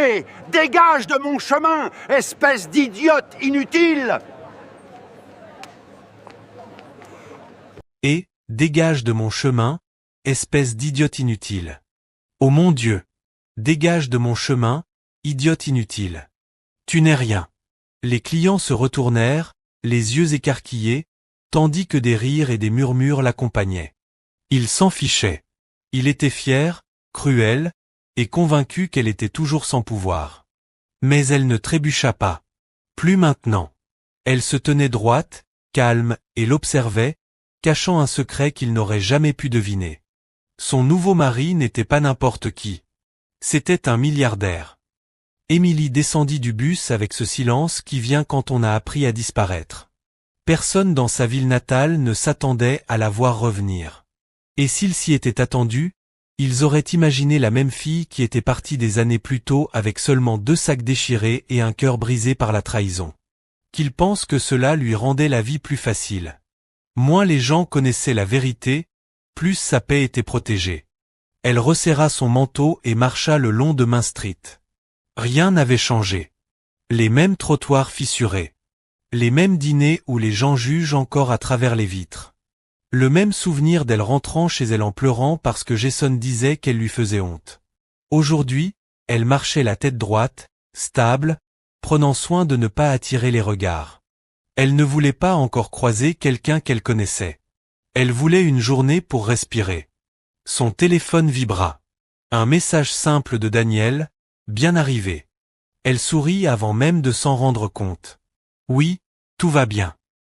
Et dégage de mon chemin, espèce d'idiote inutile! Et dégage de mon chemin, espèce d'idiote inutile. Oh mon Dieu! Dégage de mon chemin, idiote inutile. Tu n'es rien. Les clients se retournèrent, les yeux écarquillés, tandis que des rires et des murmures l'accompagnaient. Il s'en fichait. Il était fier, cruel, et convaincu qu'elle était toujours sans pouvoir. Mais elle ne trébucha pas. Plus maintenant. Elle se tenait droite, calme, et l'observait, cachant un secret qu'il n'aurait jamais pu deviner. Son nouveau mari n'était pas n'importe qui. C'était un milliardaire. Émilie descendit du bus avec ce silence qui vient quand on a appris à disparaître. Personne dans sa ville natale ne s'attendait à la voir revenir. Et s'ils s'y étaient attendus, ils auraient imaginé la même fille qui était partie des années plus tôt avec seulement 2 sacs déchirés et un cœur brisé par la trahison. Qu'ils pensent que cela lui rendait la vie plus facile. Moins les gens connaissaient la vérité, plus sa paix était protégée. Elle resserra son manteau et marcha le long de Main Street. Rien n'avait changé. Les mêmes trottoirs fissurés. Les mêmes dîners où les gens jugent encore à travers les vitres. Le même souvenir d'elle rentrant chez elle en pleurant parce que Jason disait qu'elle lui faisait honte. Aujourd'hui, elle marchait la tête droite, stable, prenant soin de ne pas attirer les regards. Elle ne voulait pas encore croiser quelqu'un qu'elle connaissait. Elle voulait une journée pour respirer. Son téléphone vibra. Un message simple de Daniel, bien arrivé. Elle sourit avant même de s'en rendre compte. Oui, tout va bien.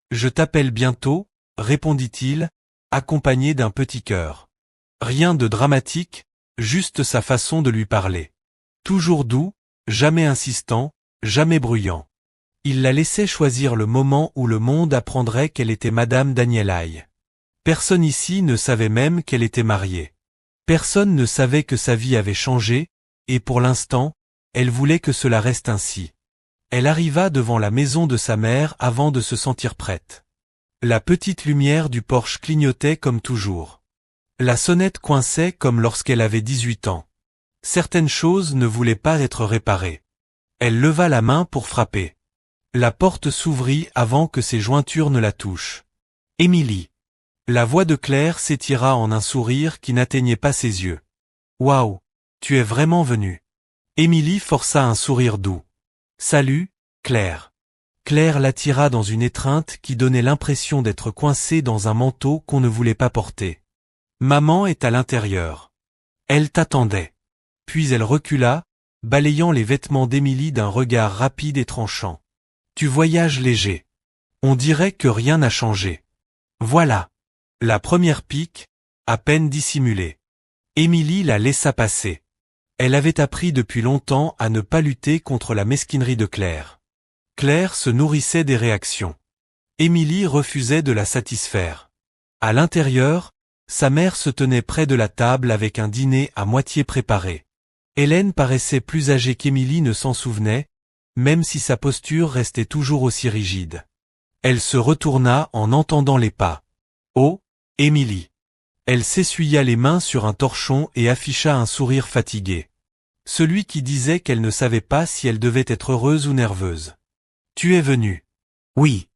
Je t'appelle bientôt, répondit-il, accompagné d'un petit cœur. Rien de dramatique, juste sa façon de lui parler. Toujours doux, jamais insistant, jamais bruyant. Il la laissait choisir le moment où le monde apprendrait qu'elle était Madame Danielaï. Personne ici ne savait même qu'elle était mariée. Personne ne savait que sa vie avait changé, et pour l'instant, elle voulait que cela reste ainsi. Elle arriva devant la maison de sa mère avant de se sentir prête. La petite lumière du porche clignotait comme toujours. La sonnette coinçait comme lorsqu'elle avait 18 ans. Certaines choses ne voulaient pas être réparées. Elle leva la main pour frapper. La porte s'ouvrit avant que ses jointures ne la touchent. Émilie. La voix de Claire s'étira en un sourire qui n'atteignait pas ses yeux. Waouh, tu es vraiment venue. Émilie força un sourire doux. Salut, Claire. Claire l'attira dans une étreinte qui donnait l'impression d'être coincée dans un manteau qu'on ne voulait pas porter. Maman est à l'intérieur. Elle t'attendait. Puis elle recula, balayant les vêtements d'Émilie d'un regard rapide et tranchant. Tu voyages léger. On dirait que rien n'a changé. Voilà. La première pique, à peine dissimulée. Émilie la laissa passer. Elle avait appris depuis longtemps à ne pas lutter contre la mesquinerie de Claire. Claire se nourrissait des réactions. Émilie refusait de la satisfaire. À l'intérieur, sa mère se tenait près de la table avec un dîner à moitié préparé. Hélène paraissait plus âgée qu'Émilie ne s'en souvenait, même si sa posture restait toujours aussi rigide. Elle se retourna en entendant les pas. Oh, Émilie. Elle s'essuya les mains sur un torchon et afficha un sourire fatigué. Celui qui disait qu'elle ne savait pas si elle devait être heureuse ou nerveuse. Tu es venue. Oui.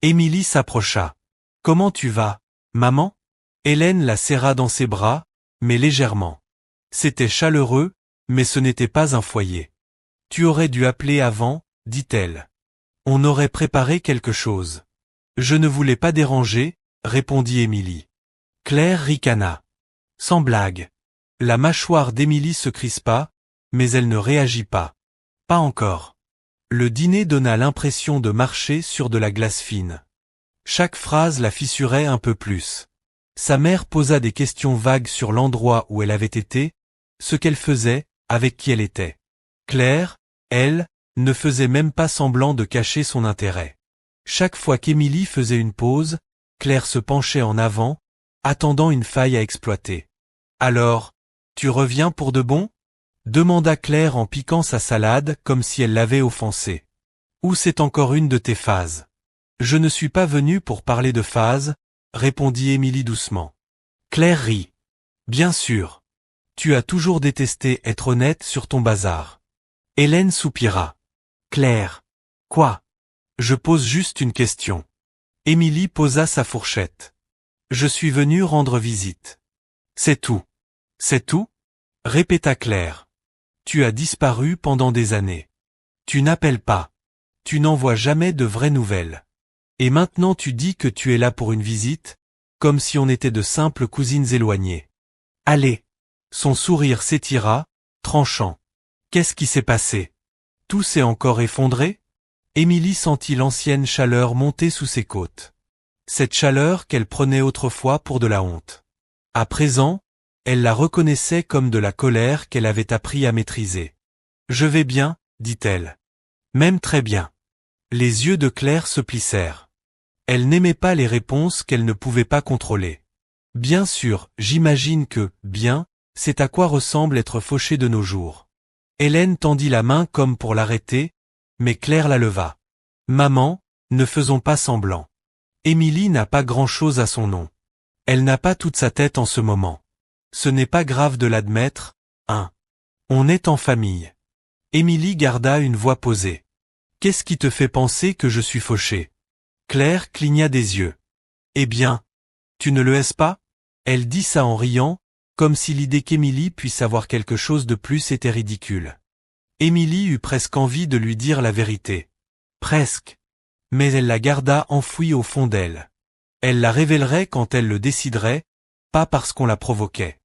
Émilie s'approcha. Comment tu vas, maman? Hélène la serra dans ses bras, mais légèrement. C'était chaleureux, mais ce n'était pas un foyer. Tu aurais dû appeler avant, dit-elle. On aurait préparé quelque chose. Je ne voulais pas déranger, répondit Émilie. Claire ricana. Sans blague. La mâchoire d'Émilie se crispa, mais elle ne réagit pas. Pas encore. Le dîner donna l'impression de marcher sur de la glace fine. Chaque phrase la fissurait un peu plus. Sa mère posa des questions vagues sur l'endroit où elle avait été, ce qu'elle faisait, avec qui elle était. Claire, elle, ne faisait même pas semblant de cacher son intérêt. Chaque fois qu'Émilie faisait une pause, Claire se penchait en avant, attendant une faille à exploiter. Alors, tu reviens pour de bon? Demanda Claire en piquant sa salade comme si elle l'avait offensée. Ou c'est encore une de tes phases? Je ne suis pas venue pour parler de phases, répondit Émilie doucement. Claire rit. Bien sûr. Tu as toujours détesté être honnête sur ton bazar. Hélène soupira. Claire. Quoi? Je pose juste une question. Émilie posa sa fourchette. Je suis venue rendre visite. C'est tout. C'est tout? Répéta Claire. Tu as disparu pendant des années. Tu n'appelles pas. Tu n'envoies jamais de vraies nouvelles. Et maintenant tu dis que tu es là pour une visite, comme si on était de simples cousines éloignées. Allez. Son sourire s'étira, tranchant. Qu'est-ce qui s'est passé? Tout s'est encore effondré? Émilie sentit l'ancienne chaleur monter sous ses côtes. Cette chaleur qu'elle prenait autrefois pour de la honte. À présent, elle la reconnaissait comme de la colère qu'elle avait appris à maîtriser. Je vais bien, dit-elle. Même très bien. Les yeux de Claire se plissèrent. Elle n'aimait pas les réponses qu'elle ne pouvait pas contrôler. Bien sûr, j'imagine que, bien, c'est à quoi ressemble être fauché de nos jours. Hélène tendit la main comme pour l'arrêter, mais Claire la leva. Maman, ne faisons pas semblant. Émilie n'a pas grand-chose à son nom. Elle n'a pas toute sa tête en ce moment. Ce n'est pas grave de l'admettre, hein. On est en famille. Émilie garda une voix posée. Qu'est-ce qui te fait penser que je suis fauché? Claire cligna des yeux. Eh bien, tu ne le es pas? Elle dit ça en riant, comme si l'idée qu'Émilie puisse avoir quelque chose de plus était ridicule. Émilie eut presque envie de lui dire la vérité. Presque. Mais elle la garda enfouie au fond d'elle. Elle la révélerait quand elle le déciderait, pas parce qu'on la provoquait.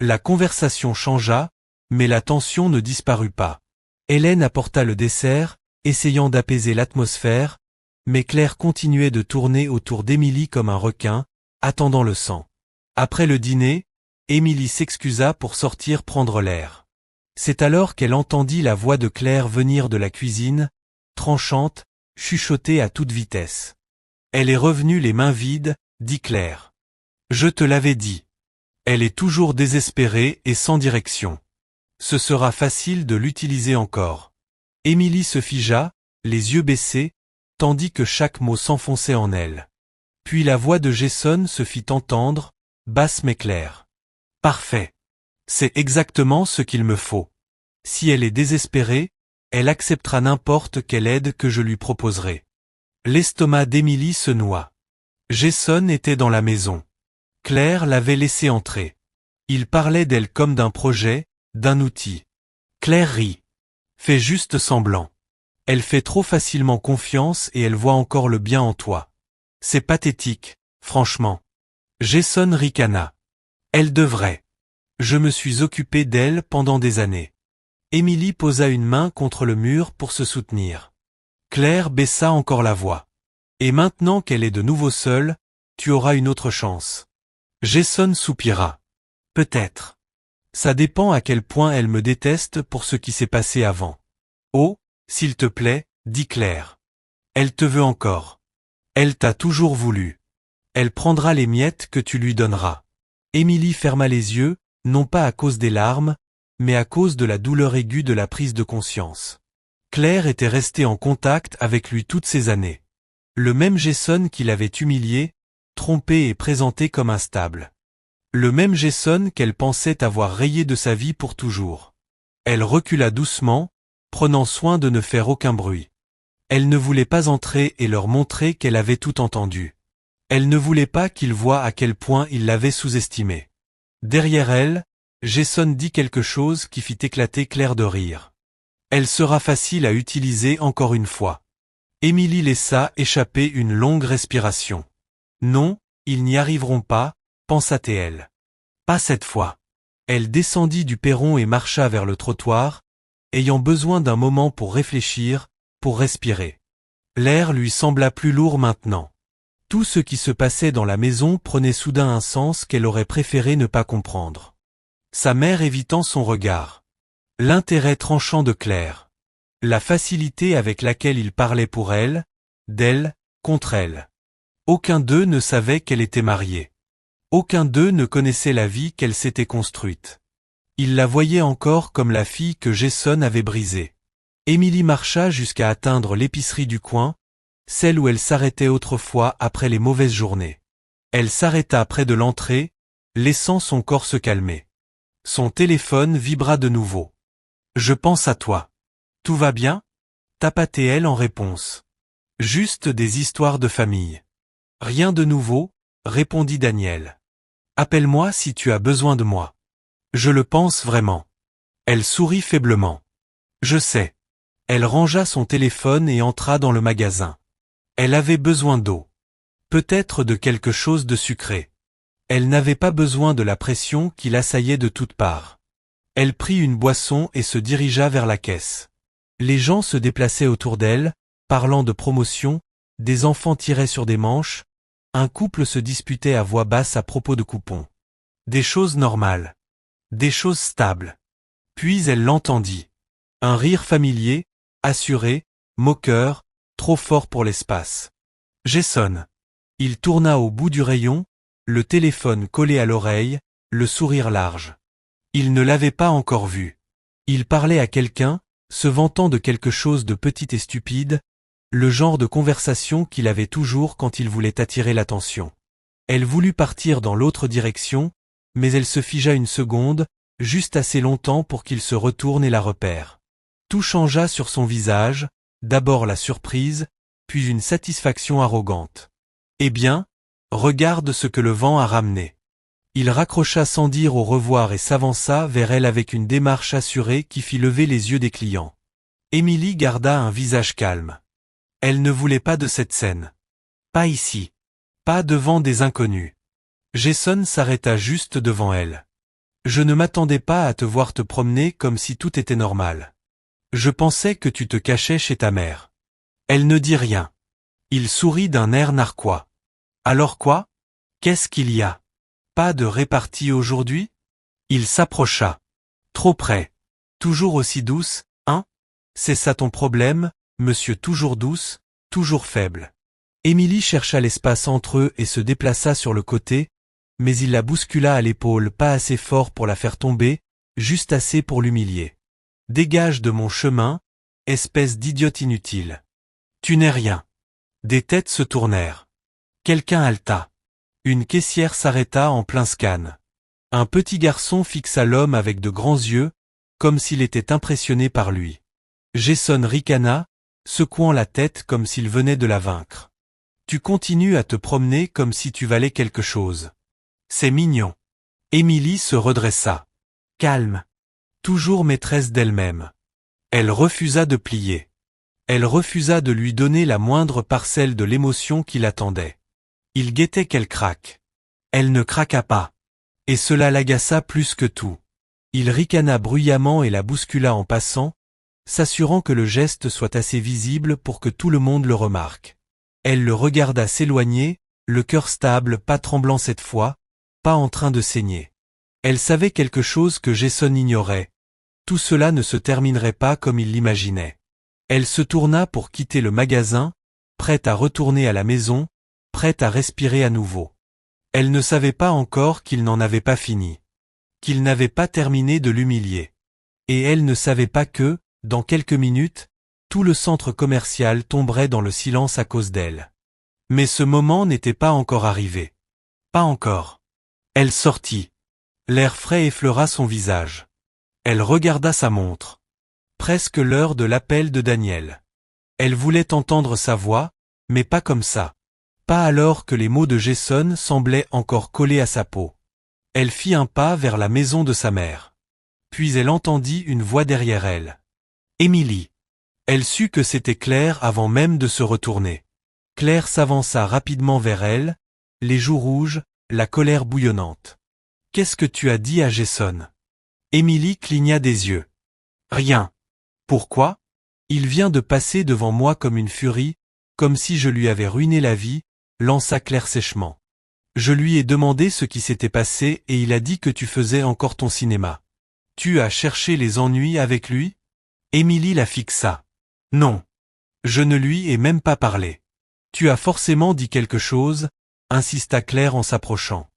La conversation changea, mais la tension ne disparut pas. Hélène apporta le dessert, essayant d'apaiser l'atmosphère, mais Claire continuait de tourner autour d'Émilie comme un requin, attendant le sang. Après le dîner, Émilie s'excusa pour sortir prendre l'air. C'est alors qu'elle entendit la voix de Claire venir de la cuisine, tranchante, chuchotée à toute vitesse. Elle est revenue les mains vides, dit Claire. Je te l'avais dit. Elle est toujours désespérée et sans direction. Ce sera facile de l'utiliser encore. Émilie se figea, les yeux baissés, tandis que chaque mot s'enfonçait en elle. Puis la voix de Jason se fit entendre, basse mais claire. Parfait. C'est exactement ce qu'il me faut. Si elle est désespérée, elle acceptera n'importe quelle aide que je lui proposerai. L'estomac d'Émilie se noua. Jason était dans la maison. Claire l'avait laissé entrer. Il parlait d'elle comme d'un projet, d'un outil. Claire rit. Fais juste semblant. Elle fait trop facilement confiance et elle voit encore le bien en toi. C'est pathétique, franchement. Jason ricana. Elle devrait. Je me suis occupé d'elle pendant des années. Émilie posa une main contre le mur pour se soutenir. Claire baissa encore la voix. Et maintenant qu'elle est de nouveau seule, tu auras une autre chance. Jason soupira. Peut-être. Ça dépend à quel point elle me déteste pour ce qui s'est passé avant. Oh, s'il te plaît, dit Claire. Elle te veut encore. Elle t'a toujours voulu. Elle prendra les miettes que tu lui donneras. Émilie ferma les yeux, non pas à cause des larmes, mais à cause de la douleur aiguë de la prise de conscience. Claire était restée en contact avec lui toutes ces années. Le même Jason qui l'avait humilié, trompé et présenté comme instable. Le même Jason qu'elle pensait avoir rayé de sa vie pour toujours. Elle recula doucement, prenant soin de ne faire aucun bruit. Elle ne voulait pas entrer et leur montrer qu'elle avait tout entendu. Elle ne voulait pas qu'ils voient à quel point il l'avait sous-estimée. Derrière elle, Jason dit quelque chose qui fit éclater Claire de rire. Elle sera facile à utiliser encore une fois. Émilie laissa échapper une longue respiration. Non, ils n'y arriveront pas, pensa-t-elle. Pas cette fois. Elle descendit du perron et marcha vers le trottoir, ayant besoin d'un moment pour réfléchir, pour respirer. L'air lui sembla plus lourd maintenant. Tout ce qui se passait dans la maison prenait soudain un sens qu'elle aurait préféré ne pas comprendre. Sa mère évitant son regard. L'intérêt tranchant de Claire. La facilité avec laquelle il parlait pour elle, d'elle, contre elle. Aucun d'eux ne savait qu'elle était mariée. Aucun d'eux ne connaissait la vie qu'elle s'était construite. Il la voyait encore comme la fille que Jason avait brisée. Émilie marcha jusqu'à atteindre l'épicerie du coin, celle où elle s'arrêtait autrefois après les mauvaises journées. Elle s'arrêta près de l'entrée, laissant son corps se calmer. Son téléphone vibra de nouveau. « Je pense à toi. Tout va bien? Tapatait-elle en réponse. Juste des histoires de famille. Rien de nouveau, répondit Daniel. Appelle-moi si tu as besoin de moi. Je le pense vraiment. Elle sourit faiblement. Je sais. Elle rangea son téléphone et entra dans le magasin. Elle avait besoin d'eau. Peut-être de quelque chose de sucré. Elle n'avait pas besoin de la pression qui l'assaillait de toutes parts. Elle prit une boisson et se dirigea vers la caisse. Les gens se déplaçaient autour d'elle, parlant de promotion, des enfants tiraient sur des manches, un couple se disputait à voix basse à propos de coupons. Des choses normales. Des choses stables. Puis elle l'entendit. Un rire familier, assuré, moqueur, trop fort pour l'espace. Jason. Il tourna au bout du rayon, le téléphone collé à l'oreille, le sourire large. Il ne l'avait pas encore vu. Il parlait à quelqu'un, se vantant de quelque chose de petit et stupide, le genre de conversation qu'il avait toujours quand il voulait attirer l'attention. Elle voulut partir dans l'autre direction, mais elle se figea une seconde, juste assez longtemps pour qu'il se retourne et la repère. Tout changea sur son visage, d'abord la surprise, puis une satisfaction arrogante. Eh bien, regarde ce que le vent a ramené. Il raccrocha sans dire au revoir et s'avança vers elle avec une démarche assurée qui fit lever les yeux des clients. Émilie garda un visage calme. Elle ne voulait pas de cette scène. Pas ici. Pas devant des inconnus. Jason s'arrêta juste devant elle. Je ne m'attendais pas à te voir te promener comme si tout était normal. Je pensais que tu te cachais chez ta mère. Elle ne dit rien. Il sourit d'un air narquois. Alors quoi? Qu'est-ce qu'il y a? Pas de répartie aujourd'hui? Il s'approcha. Trop près. Toujours aussi douce, hein? C'est ça ton problème, monsieur toujours douce, toujours faible. Émilie chercha l'espace entre eux et se déplaça sur le côté, mais il la bouscula à l'épaule pas assez fort pour la faire tomber, juste assez pour l'humilier. Dégage de mon chemin, espèce d'idiote inutile. Tu n'es rien. Des têtes se tournèrent. Quelqu'un haleta. Une caissière s'arrêta en plein scan. Un petit garçon fixa l'homme avec de grands yeux, comme s'il était impressionné par lui. Jason ricana, secouant la tête comme s'il venait de la vaincre. Tu continues à te promener comme si tu valais quelque chose. C'est mignon. Émilie se redressa. Calme. Toujours maîtresse d'elle-même. Elle refusa de plier. Elle refusa de lui donner la moindre parcelle de l'émotion qui l'attendait. Il guettait qu'elle craque. Elle ne craqua pas. Et cela l'agaça plus que tout. Il ricana bruyamment et la bouscula en passant, s'assurant que le geste soit assez visible pour que tout le monde le remarque. Elle le regarda s'éloigner, le cœur stable, pas tremblant cette fois, pas en train de saigner. Elle savait quelque chose que Jason ignorait. Tout cela ne se terminerait pas comme il l'imaginait. Elle se tourna pour quitter le magasin, prête à retourner à la maison, prête à respirer à nouveau. Elle ne savait pas encore qu'il n'en avait pas fini. Qu'il n'avait pas terminé de l'humilier. Et elle ne savait pas que, dans quelques minutes, tout le centre commercial tomberait dans le silence à cause d'elle. Mais ce moment n'était pas encore arrivé. Pas encore. Elle sortit. L'air frais effleura son visage. Elle regarda sa montre. Presque l'heure de l'appel de Daniel. Elle voulait entendre sa voix, mais pas comme ça. Pas alors que les mots de Jason semblaient encore collés à sa peau. Elle fit un pas vers la maison de sa mère. Puis elle entendit une voix derrière elle. Émilie. Elle sut que c'était Claire avant même de se retourner. Claire s'avança rapidement vers elle, les joues rouges, la colère bouillonnante. Qu'est-ce que tu as dit à Jason? Émilie cligna des yeux. Rien. Pourquoi? Il vient de passer devant moi comme une furie, comme si je lui avais ruiné la vie, lança Claire sèchement. Je lui ai demandé ce qui s'était passé et il a dit que tu faisais encore ton cinéma. Tu as cherché les ennuis avec lui? Émilie la fixa. Non. Je ne lui ai même pas parlé. Tu as forcément dit quelque chose, insista Claire en s'approchant.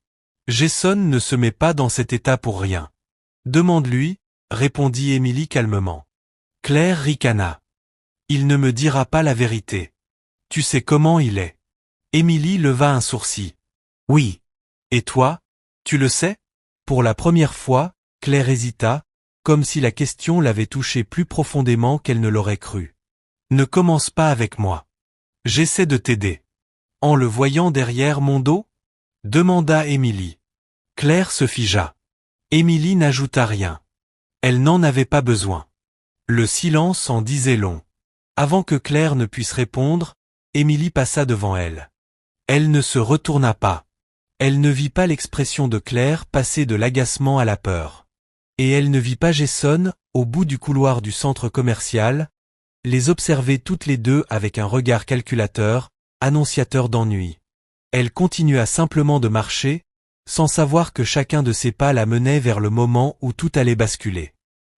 Jason ne se met pas dans cet état pour rien. Demande-lui, répondit Émilie calmement. Claire ricana. Il ne me dira pas la vérité. Tu sais comment il est. Émilie leva un sourcil. Oui. Et toi, tu le sais? Pour la première fois, Claire hésita, comme si la question l'avait touchée plus profondément qu'elle ne l'aurait cru. Ne commence pas avec moi. J'essaie de t'aider. En le voyant derrière mon dos? Demanda Émilie. Claire se figea. Émilie n'ajouta rien. Elle n'en avait pas besoin. Le silence en disait long. Avant que Claire ne puisse répondre, Émilie passa devant elle. Elle ne se retourna pas. Elle ne vit pas l'expression de Claire passer de l'agacement à la peur. Et elle ne vit pas Jason, au bout du couloir du centre commercial, les observer toutes les deux avec un regard calculateur, annonciateur d'ennui. Elle continua simplement de marcher, sans savoir que chacun de ses pas la menait vers le moment où tout allait basculer.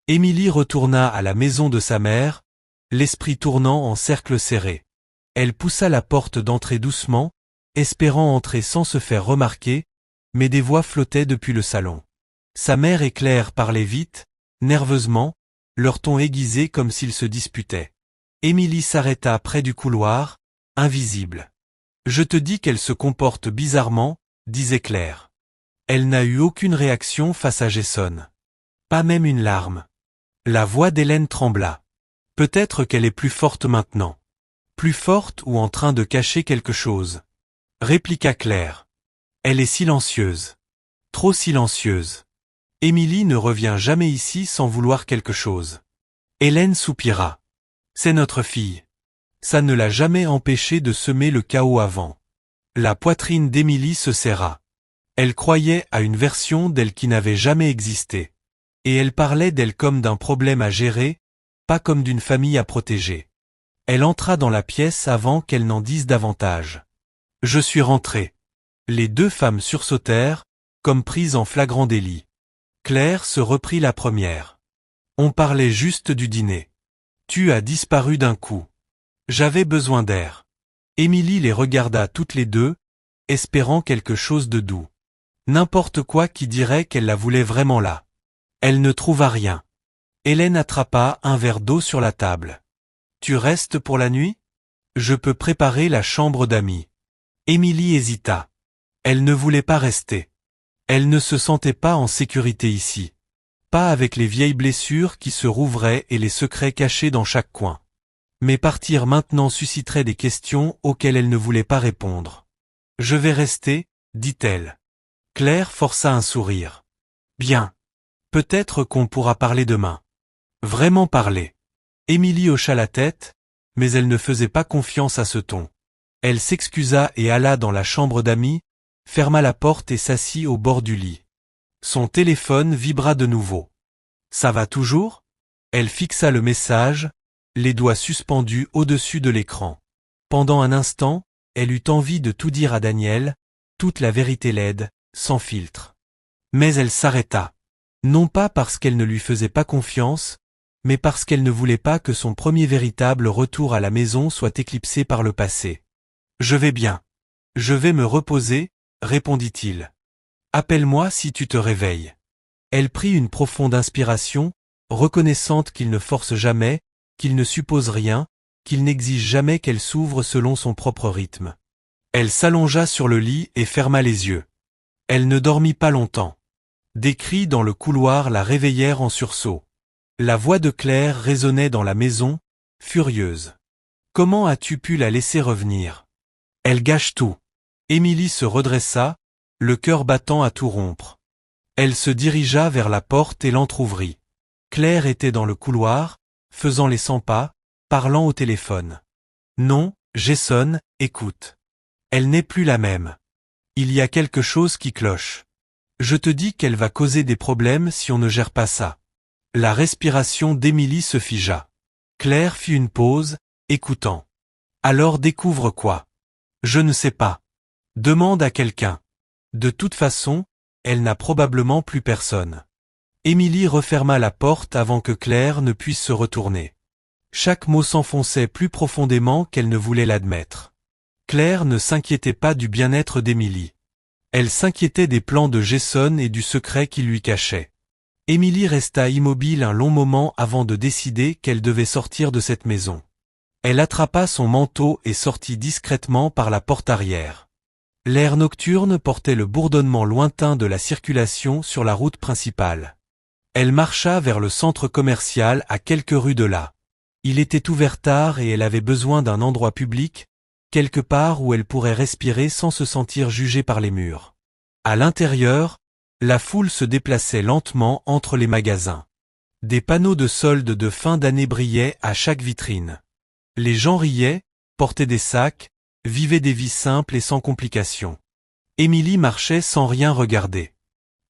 Émilie retourna à la maison de sa mère, l'esprit tournant en cercle serré. Elle poussa la porte d'entrée doucement, espérant entrer sans se faire remarquer, mais des voix flottaient depuis le salon. Sa mère et Claire parlaient vite, nerveusement, leur ton aiguisé comme s'ils se disputaient. Émilie s'arrêta près du couloir, invisible. « Je te dis qu'elle se comporte bizarrement », disait Claire. Elle n'a eu aucune réaction face à Jason. Pas même une larme. La voix d'Hélène trembla. Peut-être qu'elle est plus forte maintenant. Plus forte ou en train de cacher quelque chose. Répliqua Claire. Elle est silencieuse. Trop silencieuse. Émilie ne revient jamais ici sans vouloir quelque chose. Hélène soupira. C'est notre fille. Ça ne l'a jamais empêchée de semer le chaos avant. La poitrine d'Émilie se serra. Elle croyait à une version d'elle qui n'avait jamais existé. Et elle parlait d'elle comme d'un problème à gérer, pas comme d'une famille à protéger. Elle entra dans la pièce avant qu'elle n'en dise davantage. Je suis rentrée. Les deux femmes sursautèrent, comme prises en flagrant délit. Claire se reprit la première. On parlait juste du dîner. Tu as disparu d'un coup. J'avais besoin d'air. Émilie les regarda toutes les deux, espérant quelque chose de doux. N'importe quoi qui dirait qu'elle la voulait vraiment là. Elle ne trouva rien. Hélène attrapa un verre d'eau sur la table. Tu restes pour la nuit? Je peux préparer la chambre d'amis. Émilie hésita. Elle ne voulait pas rester. Elle ne se sentait pas en sécurité ici. Pas avec les vieilles blessures qui se rouvraient et les secrets cachés dans chaque coin. Mais partir maintenant susciterait des questions auxquelles elle ne voulait pas répondre. Je vais rester, dit-elle. Claire força un sourire. Bien. Peut-être qu'on pourra parler demain. Vraiment parler. Émilie hocha la tête, mais elle ne faisait pas confiance à ce ton. Elle s'excusa et alla dans la chambre d'amis, ferma la porte et s'assit au bord du lit. Son téléphone vibra de nouveau. Ça va toujours? Elle fixa le message, les doigts suspendus au-dessus de l'écran. Pendant un instant, elle eut envie de tout dire à Daniel, toute la vérité laide, sans filtre. Mais elle s'arrêta. Non pas parce qu'elle ne lui faisait pas confiance, mais parce qu'elle ne voulait pas que son premier véritable retour à la maison soit éclipsé par le passé. Je vais bien. Je vais me reposer, répondit-il. Appelle-moi si tu te réveilles. Elle prit une profonde inspiration, reconnaissante qu'il ne force jamais, qu'il ne suppose rien, qu'il n'exige jamais qu'elle s'ouvre selon son propre rythme. Elle s'allongea sur le lit et ferma les yeux. Elle ne dormit pas longtemps. Des cris dans le couloir la réveillèrent en sursaut. La voix de Claire résonnait dans la maison, furieuse. Comment as-tu pu la laisser revenir? Elle gâche tout. Émilie se redressa, le cœur battant à tout rompre. Elle se dirigea vers la porte et l'entr'ouvrit. Claire était dans le couloir, faisant les 100 pas, parlant au téléphone. Non, Jason, écoute. Elle n'est plus la même. Il y a quelque chose qui cloche. Je te dis qu'elle va causer des problèmes si on ne gère pas ça. La respiration d'Émilie se figea. Claire fit une pause, écoutant. Alors découvre quoi? Je ne sais pas. Demande à quelqu'un. De toute façon, elle n'a probablement plus personne. Émilie referma la porte avant que Claire ne puisse se retourner. Chaque mot s'enfonçait plus profondément qu'elle ne voulait l'admettre. Claire ne s'inquiétait pas du bien-être d'Émilie. Elle s'inquiétait des plans de Jason et du secret qu'il lui cachait. Émilie resta immobile un long moment avant de décider qu'elle devait sortir de cette maison. Elle attrapa son manteau et sortit discrètement par la porte arrière. L'air nocturne portait le bourdonnement lointain de la circulation sur la route principale. Elle marcha vers le centre commercial à quelques rues de là. Il était ouvert tard et elle avait besoin d'un endroit public, quelque part où elle pourrait respirer sans se sentir jugée par les murs. À l'intérieur, la foule se déplaçait lentement entre les magasins. Des panneaux de soldes de fin d'année brillaient à chaque vitrine. Les gens riaient, portaient des sacs, vivaient des vies simples et sans complications. Émilie marchait sans rien regarder.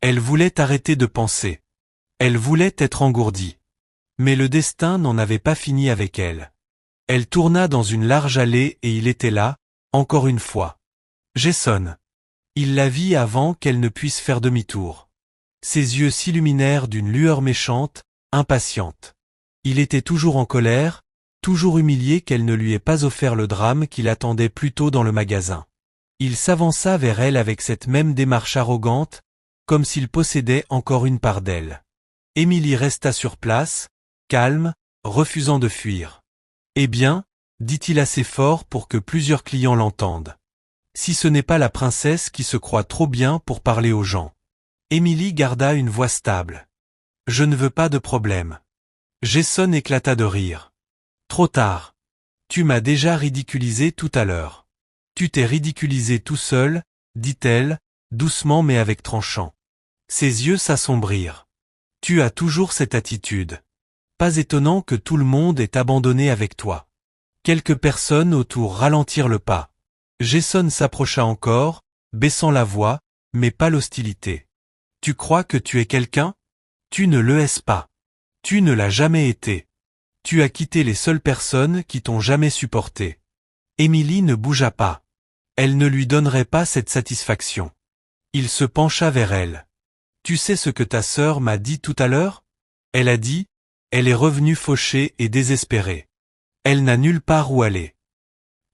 Elle voulait arrêter de penser. Elle voulait être engourdie. Mais le destin n'en avait pas fini avec elle. Elle tourna dans une large allée et il était là, encore une fois. Jason. Il la vit avant qu'elle ne puisse faire demi-tour. Ses yeux s'illuminèrent d'une lueur méchante, impatiente. Il était toujours en colère, toujours humilié qu'elle ne lui ait pas offert le drame qu'il attendait plus tôt dans le magasin. Il s'avança vers elle avec cette même démarche arrogante, comme s'il possédait encore une part d'elle. Émilie resta sur place, calme, refusant de fuir. « Eh bien, dit-il assez fort pour que plusieurs clients l'entendent. Si ce n'est pas la princesse qui se croit trop bien pour parler aux gens. » Émilie garda une voix stable. « Je ne veux pas de problème. » Jason éclata de rire. « Trop tard. Tu m'as déjà ridiculisé tout à l'heure. »« Tu t'es ridiculisé tout seul, » dit-elle, doucement mais avec tranchant. Ses yeux s'assombrirent. « Tu as toujours cette attitude. Pas étonnant que tout le monde ait abandonné avec toi. » Quelques personnes autour ralentirent le pas. Jason s'approcha encore, baissant la voix, mais pas l'hostilité. « Tu crois que tu es quelqu'un? Tu ne le es pas. Tu ne l'as jamais été. Tu as quitté les seules personnes qui t'ont jamais supporté. » Émilie ne bougea pas. Elle ne lui donnerait pas cette satisfaction. Il se pencha vers elle. « Tu sais ce que ta sœur m'a dit tout à l'heure? » Elle a dit, elle est revenue fauchée et désespérée. Elle n'a nulle part où aller.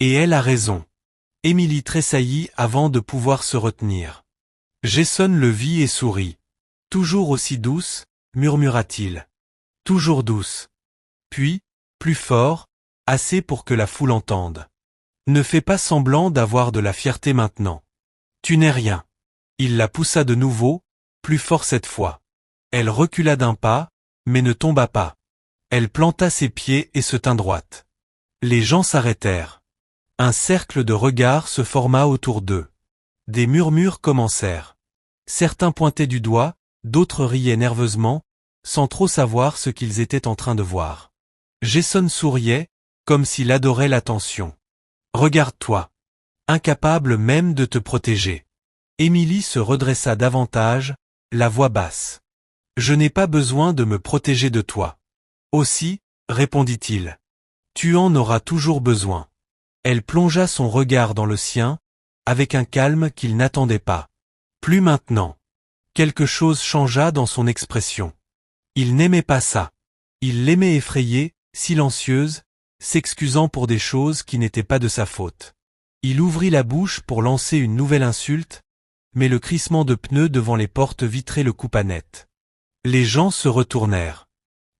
Et elle a raison. Émilie tressaillit avant de pouvoir se retenir. Jason le vit et sourit. « Toujours aussi douce, » murmura-t-il. « Toujours douce. » Puis, plus fort, assez pour que la foule entende. « Ne fais pas semblant d'avoir de la fierté maintenant. Tu n'es rien. » Il la poussa de nouveau, plus fort cette fois. Elle recula d'un pas, mais ne tomba pas. Elle planta ses pieds et se tint droite. Les gens s'arrêtèrent. Un cercle de regards se forma autour d'eux. Des murmures commencèrent. Certains pointaient du doigt, d'autres riaient nerveusement, sans trop savoir ce qu'ils étaient en train de voir. Jason souriait, comme s'il adorait l'attention. « Regarde-toi. Incapable même de te protéger. » Émilie se redressa davantage, la voix basse. « Je n'ai pas besoin de me protéger de toi. » Aussi, répondit-il. Tu en auras toujours besoin. Elle plongea son regard dans le sien, avec un calme qu'il n'attendait pas. Plus maintenant. Quelque chose changea dans son expression. Il n'aimait pas ça. Il l'aimait effrayée, silencieuse, s'excusant pour des choses qui n'étaient pas de sa faute. Il ouvrit la bouche pour lancer une nouvelle insulte, mais le crissement de pneus devant les portes vitrées le coupa net. Les gens se retournèrent.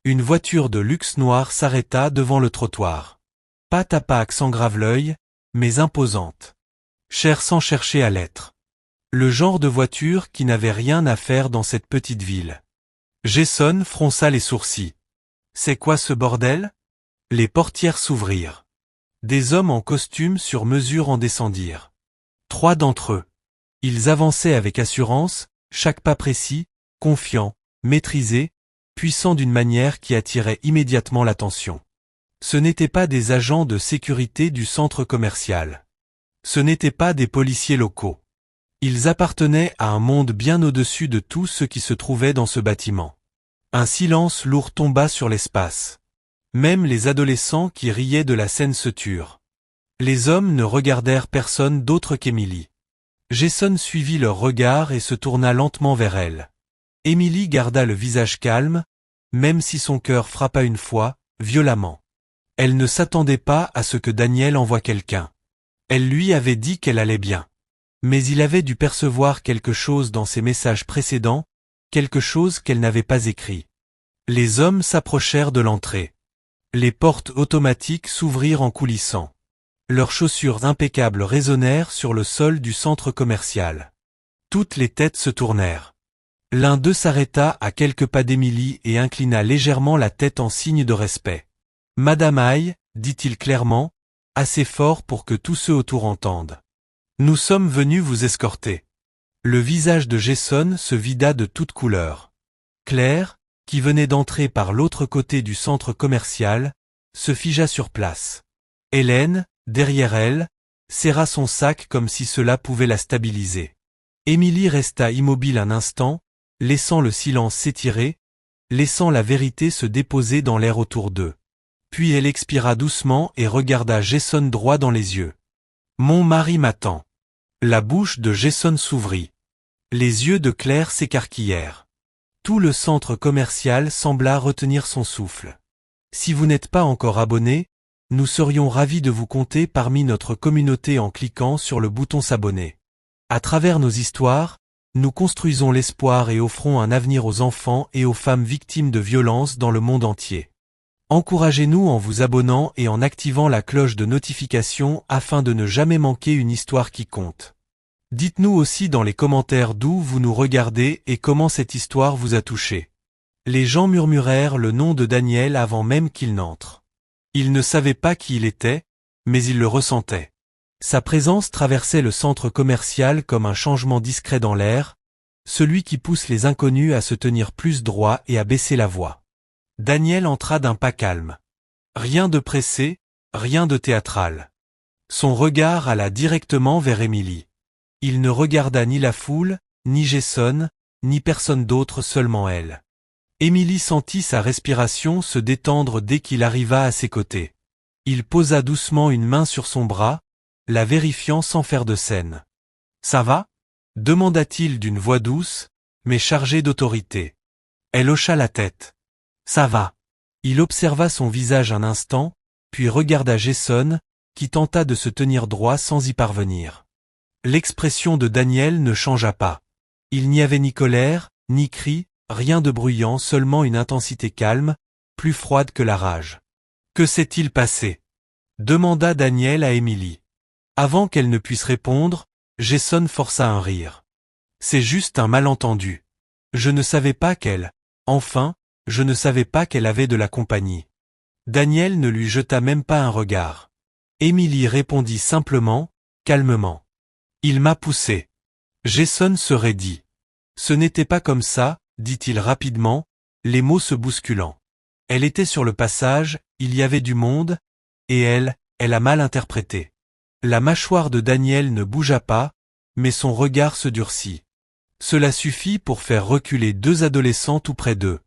Une voiture de luxe noire s'arrêta devant le trottoir. Pas à pas sans grave l'œil, mais imposante. Chère sans chercher à l'être. Le genre de voiture qui n'avait rien à faire dans cette petite ville. Jason fronça les sourcils. C'est quoi ce bordel? Les portières s'ouvrirent. Des hommes en costume sur mesure en descendirent. 3 d'entre eux. Ils avançaient avec assurance, chaque pas précis, confiant, maîtrisé, puissant d'une manière qui attirait immédiatement l'attention. Ce n'étaient pas des agents de sécurité du centre commercial. Ce n'étaient pas des policiers locaux. Ils appartenaient à un monde bien au-dessus de tout ce qui se trouvait dans ce bâtiment. Un silence lourd tomba sur l'espace. Même les adolescents qui riaient de la scène se turent. Les hommes ne regardèrent personne d'autre qu'Émilie. Jason suivit leur regard et se tourna lentement vers elle. Émilie garda le visage calme, même si son cœur frappa une fois, violemment. Elle ne s'attendait pas à ce que Daniel envoie quelqu'un. Elle lui avait dit qu'elle allait bien. Mais il avait dû percevoir quelque chose dans ses messages précédents, quelque chose qu'elle n'avait pas écrit. Les hommes s'approchèrent de l'entrée. Les portes automatiques s'ouvrirent en coulissant. Leurs chaussures impeccables résonnèrent sur le sol du centre commercial. Toutes les têtes se tournèrent. L'un d'eux s'arrêta à quelques pas d'Émilie et inclina légèrement la tête en signe de respect. « Madame Aïe, dit-il clairement, assez fort pour que tous ceux autour entendent. Nous sommes venus vous escorter. » Le visage de Jason se vida de toutes couleurs. Claire, qui venait d'entrer par l'autre côté du centre commercial, se figea sur place. Hélène, derrière elle, serra son sac comme si cela pouvait la stabiliser. Émilie resta immobile un instant, laissant le silence s'étirer, laissant la vérité se déposer dans l'air autour d'eux. Puis elle expira doucement et regarda Jason droit dans les yeux. « Mon mari m'attend. » La bouche de Jason s'ouvrit. Les yeux de Claire s'écarquillèrent. Tout le centre commercial sembla retenir son souffle. Si vous n'êtes pas encore abonné, nous serions ravis de vous compter parmi notre communauté en cliquant sur le bouton s'abonner. À travers nos histoires, nous construisons l'espoir et offrons un avenir aux enfants et aux femmes victimes de violences dans le monde entier. Encouragez-nous en vous abonnant et en activant la cloche de notification afin de ne jamais manquer une histoire qui compte. Dites-nous aussi dans les commentaires d'où vous nous regardez et comment cette histoire vous a touché. Les gens murmurèrent le nom de Daniel avant même qu'il n'entre. Ils ne savaient pas qui il était, mais ils le ressentaient. Sa présence traversait le centre commercial comme un changement discret dans l'air, celui qui pousse les inconnus à se tenir plus droit et à baisser la voix. Daniel entra d'un pas calme. Rien de pressé, rien de théâtral. Son regard alla directement vers Émilie. Il ne regarda ni la foule, ni Jason, ni personne d'autre, seulement elle. Émilie sentit sa respiration se détendre dès qu'il arriva à ses côtés. Il posa doucement une main sur son bras, la vérifiant sans faire de scène. « Ça va ?» demanda-t-il d'une voix douce, mais chargée d'autorité. Elle hocha la tête. « Ça va. » Il observa son visage un instant, puis regarda Jason, qui tenta de se tenir droit sans y parvenir. L'expression de Daniel ne changea pas. Il n'y avait ni colère, ni cri, rien de bruyant, seulement une intensité calme, plus froide que la rage. « Que s'est-il passé ?» demanda Daniel à Émilie. Avant qu'elle ne puisse répondre, Jason força un rire. « C'est juste un malentendu. Je ne savais pas qu'elle... Enfin, je ne savais pas qu'elle avait de la compagnie. » Daniel ne lui jeta même pas un regard. Émilie répondit simplement, calmement. « Il m'a poussé. » Jason se raidit. « Ce n'était pas comme ça, » dit-il rapidement, les mots se bousculant. Elle était sur le passage, il y avait du monde, et elle a mal interprété. La mâchoire de Daniel ne bougea pas, mais son regard se durcit. Cela suffit pour faire reculer deux adolescents tout près d'eux.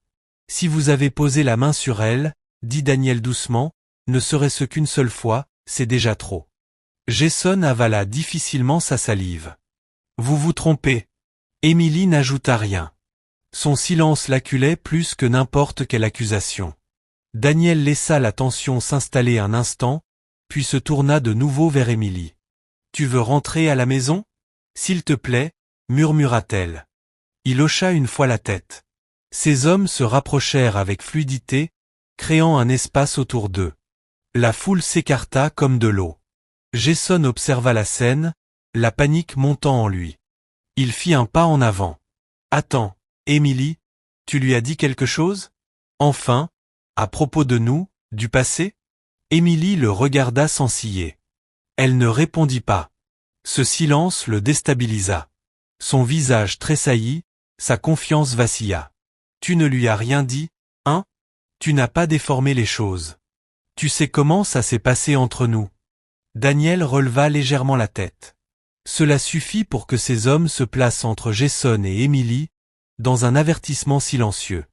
Si vous avez posé la main sur elle, dit Daniel doucement, ne serait-ce qu'une seule fois, c'est déjà trop. Jason avala difficilement sa salive. Vous vous trompez. Émilie n'ajouta rien. Son silence l'acculait plus que n'importe quelle accusation. Daniel laissa la tension s'installer un instant, puis se tourna de nouveau vers Émilie. « Tu veux rentrer à la maison ? S'il te plaît, » murmura-t-elle. Il hocha une fois la tête. Ces hommes se rapprochèrent avec fluidité, créant un espace autour d'eux. La foule s'écarta comme de l'eau. Jason observa la scène, la panique montant en lui. Il fit un pas en avant. « Attends, Émilie, tu lui as dit quelque chose ? Enfin, à propos de nous, du passé ?» Émilie le regarda sans ciller. Elle ne répondit pas. Ce silence le déstabilisa. Son visage tressaillit, sa confiance vacilla. « Tu ne lui as rien dit, hein ? Tu n'as pas déformé les choses. Tu sais comment ça s'est passé entre nous. » Daniel releva légèrement la tête. Cela suffit pour que ces hommes se placent entre Jason et Émilie, dans un avertissement silencieux.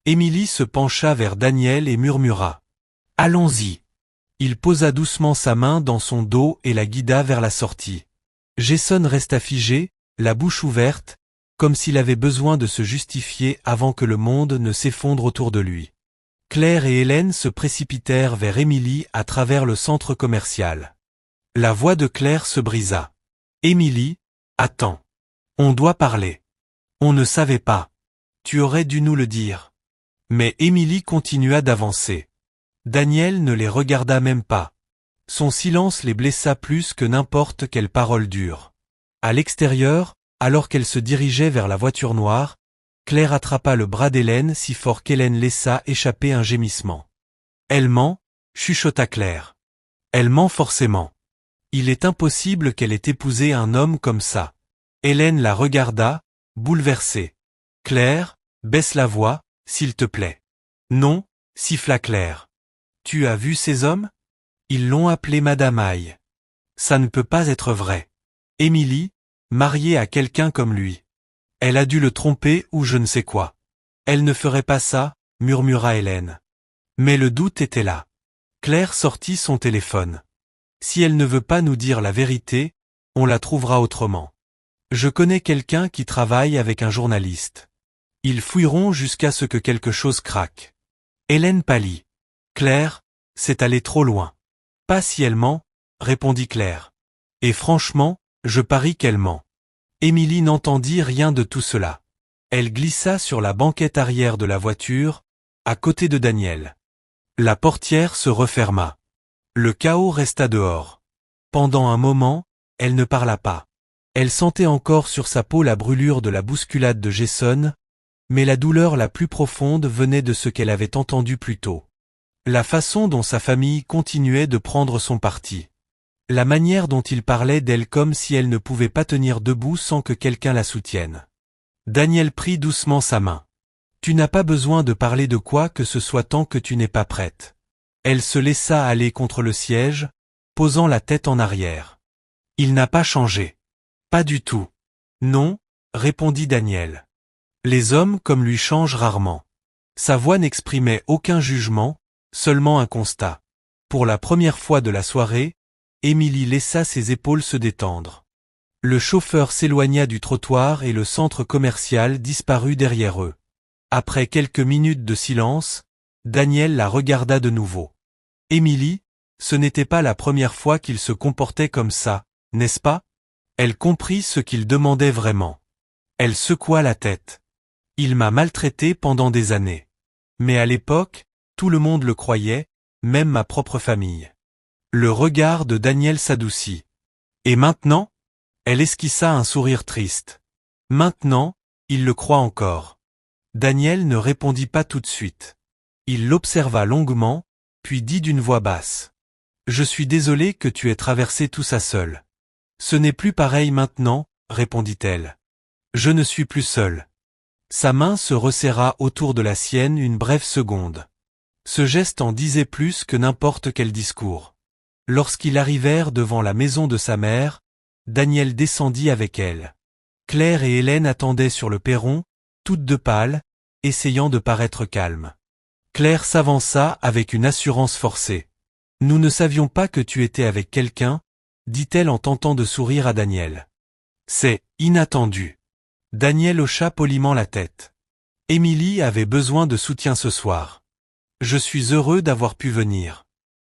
Émilie se pencha vers Daniel et murmura. « Allons-y. » Il posa doucement sa main dans son dos et la guida vers la sortie. Jason resta figé, la bouche ouverte, comme s'il avait besoin de se justifier avant que le monde ne s'effondre autour de lui. Claire et Hélène se précipitèrent vers Émilie à travers le centre commercial. La voix de Claire se brisa. « Émilie, attends. On doit parler. On ne savait pas. Tu aurais dû nous le dire. » Mais Émilie continua d'avancer. Daniel ne les regarda même pas. Son silence les blessa plus que n'importe quelle parole dure. À l'extérieur, alors qu'elle se dirigeait vers la voiture noire, Claire attrapa le bras d'Hélène si fort qu'Hélène laissa échapper un gémissement. Elle ment, chuchota Claire. Elle ment forcément. Il est impossible qu'elle ait épousé un homme comme ça. Hélène la regarda, bouleversée. Claire, baisse la voix, s'il te plaît. Non, siffla Claire. Tu as vu ces hommes? Ils l'ont appelée Madame Aïe. Ça ne peut pas être vrai. Émilie, mariée à quelqu'un comme lui. Elle a dû le tromper ou je ne sais quoi. Elle ne ferait pas ça, murmura Hélène. Mais le doute était là. Claire sortit son téléphone. Si elle ne veut pas nous dire la vérité, on la trouvera autrement. Je connais quelqu'un qui travaille avec un journaliste. Ils fouilleront jusqu'à ce que quelque chose craque. Hélène pâlit. Claire, c'est aller trop loin. Pas si elle ment, répondit Claire. Et franchement, je parie qu'elle ment. Émilie n'entendit rien de tout cela. Elle glissa sur la banquette arrière de la voiture, à côté de Daniel. La portière se referma. Le chaos resta dehors. Pendant un moment, elle ne parla pas. Elle sentait encore sur sa peau la brûlure de la bousculade de Jason, mais la douleur la plus profonde venait de ce qu'elle avait entendu plus tôt. La façon dont sa famille continuait de prendre son parti. La manière dont il parlait d'elle comme si elle ne pouvait pas tenir debout sans que quelqu'un la soutienne. Daniel prit doucement sa main. Tu n'as pas besoin de parler de quoi que ce soit tant que tu n'es pas prête. Elle se laissa aller contre le siège, posant la tête en arrière. Il n'a pas changé. Pas du tout. Non, répondit Daniel. Les hommes comme lui changent rarement. Sa voix n'exprimait aucun jugement, seulement un constat. Pour la première fois de la soirée, Émilie laissa ses épaules se détendre. Le chauffeur s'éloigna du trottoir et le centre commercial disparut derrière eux. Après quelques minutes de silence, Daniel la regarda de nouveau. Émilie, ce n'était pas la première fois qu'il se comportait comme ça, n'est-ce pas? Elle comprit ce qu'il demandait vraiment. Elle secoua la tête. Il m'a maltraité pendant des années. Mais à l'époque, tout le monde le croyait, même ma propre famille. Le regard de Daniel s'adoucit. Et maintenant? Elle esquissa un sourire triste. Maintenant, il le croit encore. Daniel ne répondit pas tout de suite. Il l'observa longuement, puis dit d'une voix basse. Je suis désolé que tu aies traversé tout ça seule. Ce n'est plus pareil maintenant, répondit-elle. Je ne suis plus seule. Sa main se resserra autour de la sienne une brève seconde. Ce geste en disait plus que n'importe quel discours. Lorsqu'ils arrivèrent devant la maison de sa mère, Daniel descendit avec elle. Claire et Hélène attendaient sur le perron, toutes deux pâles, essayant de paraître calmes. Claire s'avança avec une assurance forcée. « Nous ne savions pas que tu étais avec quelqu'un, » dit-elle en tentant de sourire à Daniel. « C'est inattendu. » Daniel hocha poliment la tête. Émilie avait besoin de soutien ce soir. « Je suis heureux d'avoir pu venir. »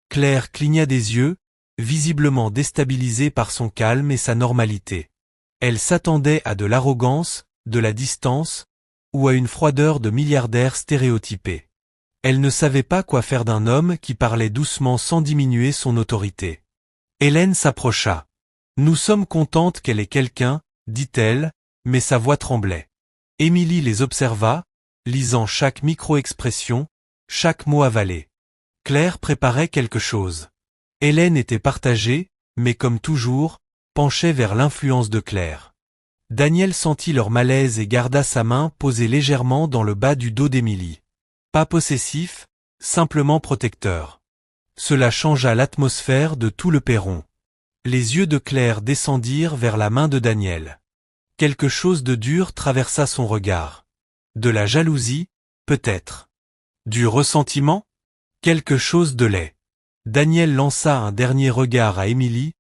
Claire cligna des yeux, visiblement déstabilisée par son calme et sa normalité. Elle s'attendait à de l'arrogance, de la distance, ou à une froideur de milliardaire stéréotypée. Elle ne savait pas quoi faire d'un homme qui parlait doucement sans diminuer son autorité. Hélène s'approcha. « Nous sommes contentes qu'elle ait quelqu'un, » dit-elle, mais sa voix tremblait. Émilie les observa, lisant chaque micro-expression, chaque mot avalé. Claire préparait quelque chose. Hélène était partagée, mais comme toujours, penchait vers l'influence de Claire. Daniel sentit leur malaise et garda sa main posée légèrement dans le bas du dos d'Émilie. Pas possessif, simplement protecteur. Cela changea l'atmosphère de tout le perron. Les yeux de Claire descendirent vers la main de Daniel. Quelque chose de dur traversa son regard. De la jalousie, peut-être. Du ressentiment? Quelque chose de laid. Daniel lança un dernier regard à Émilie,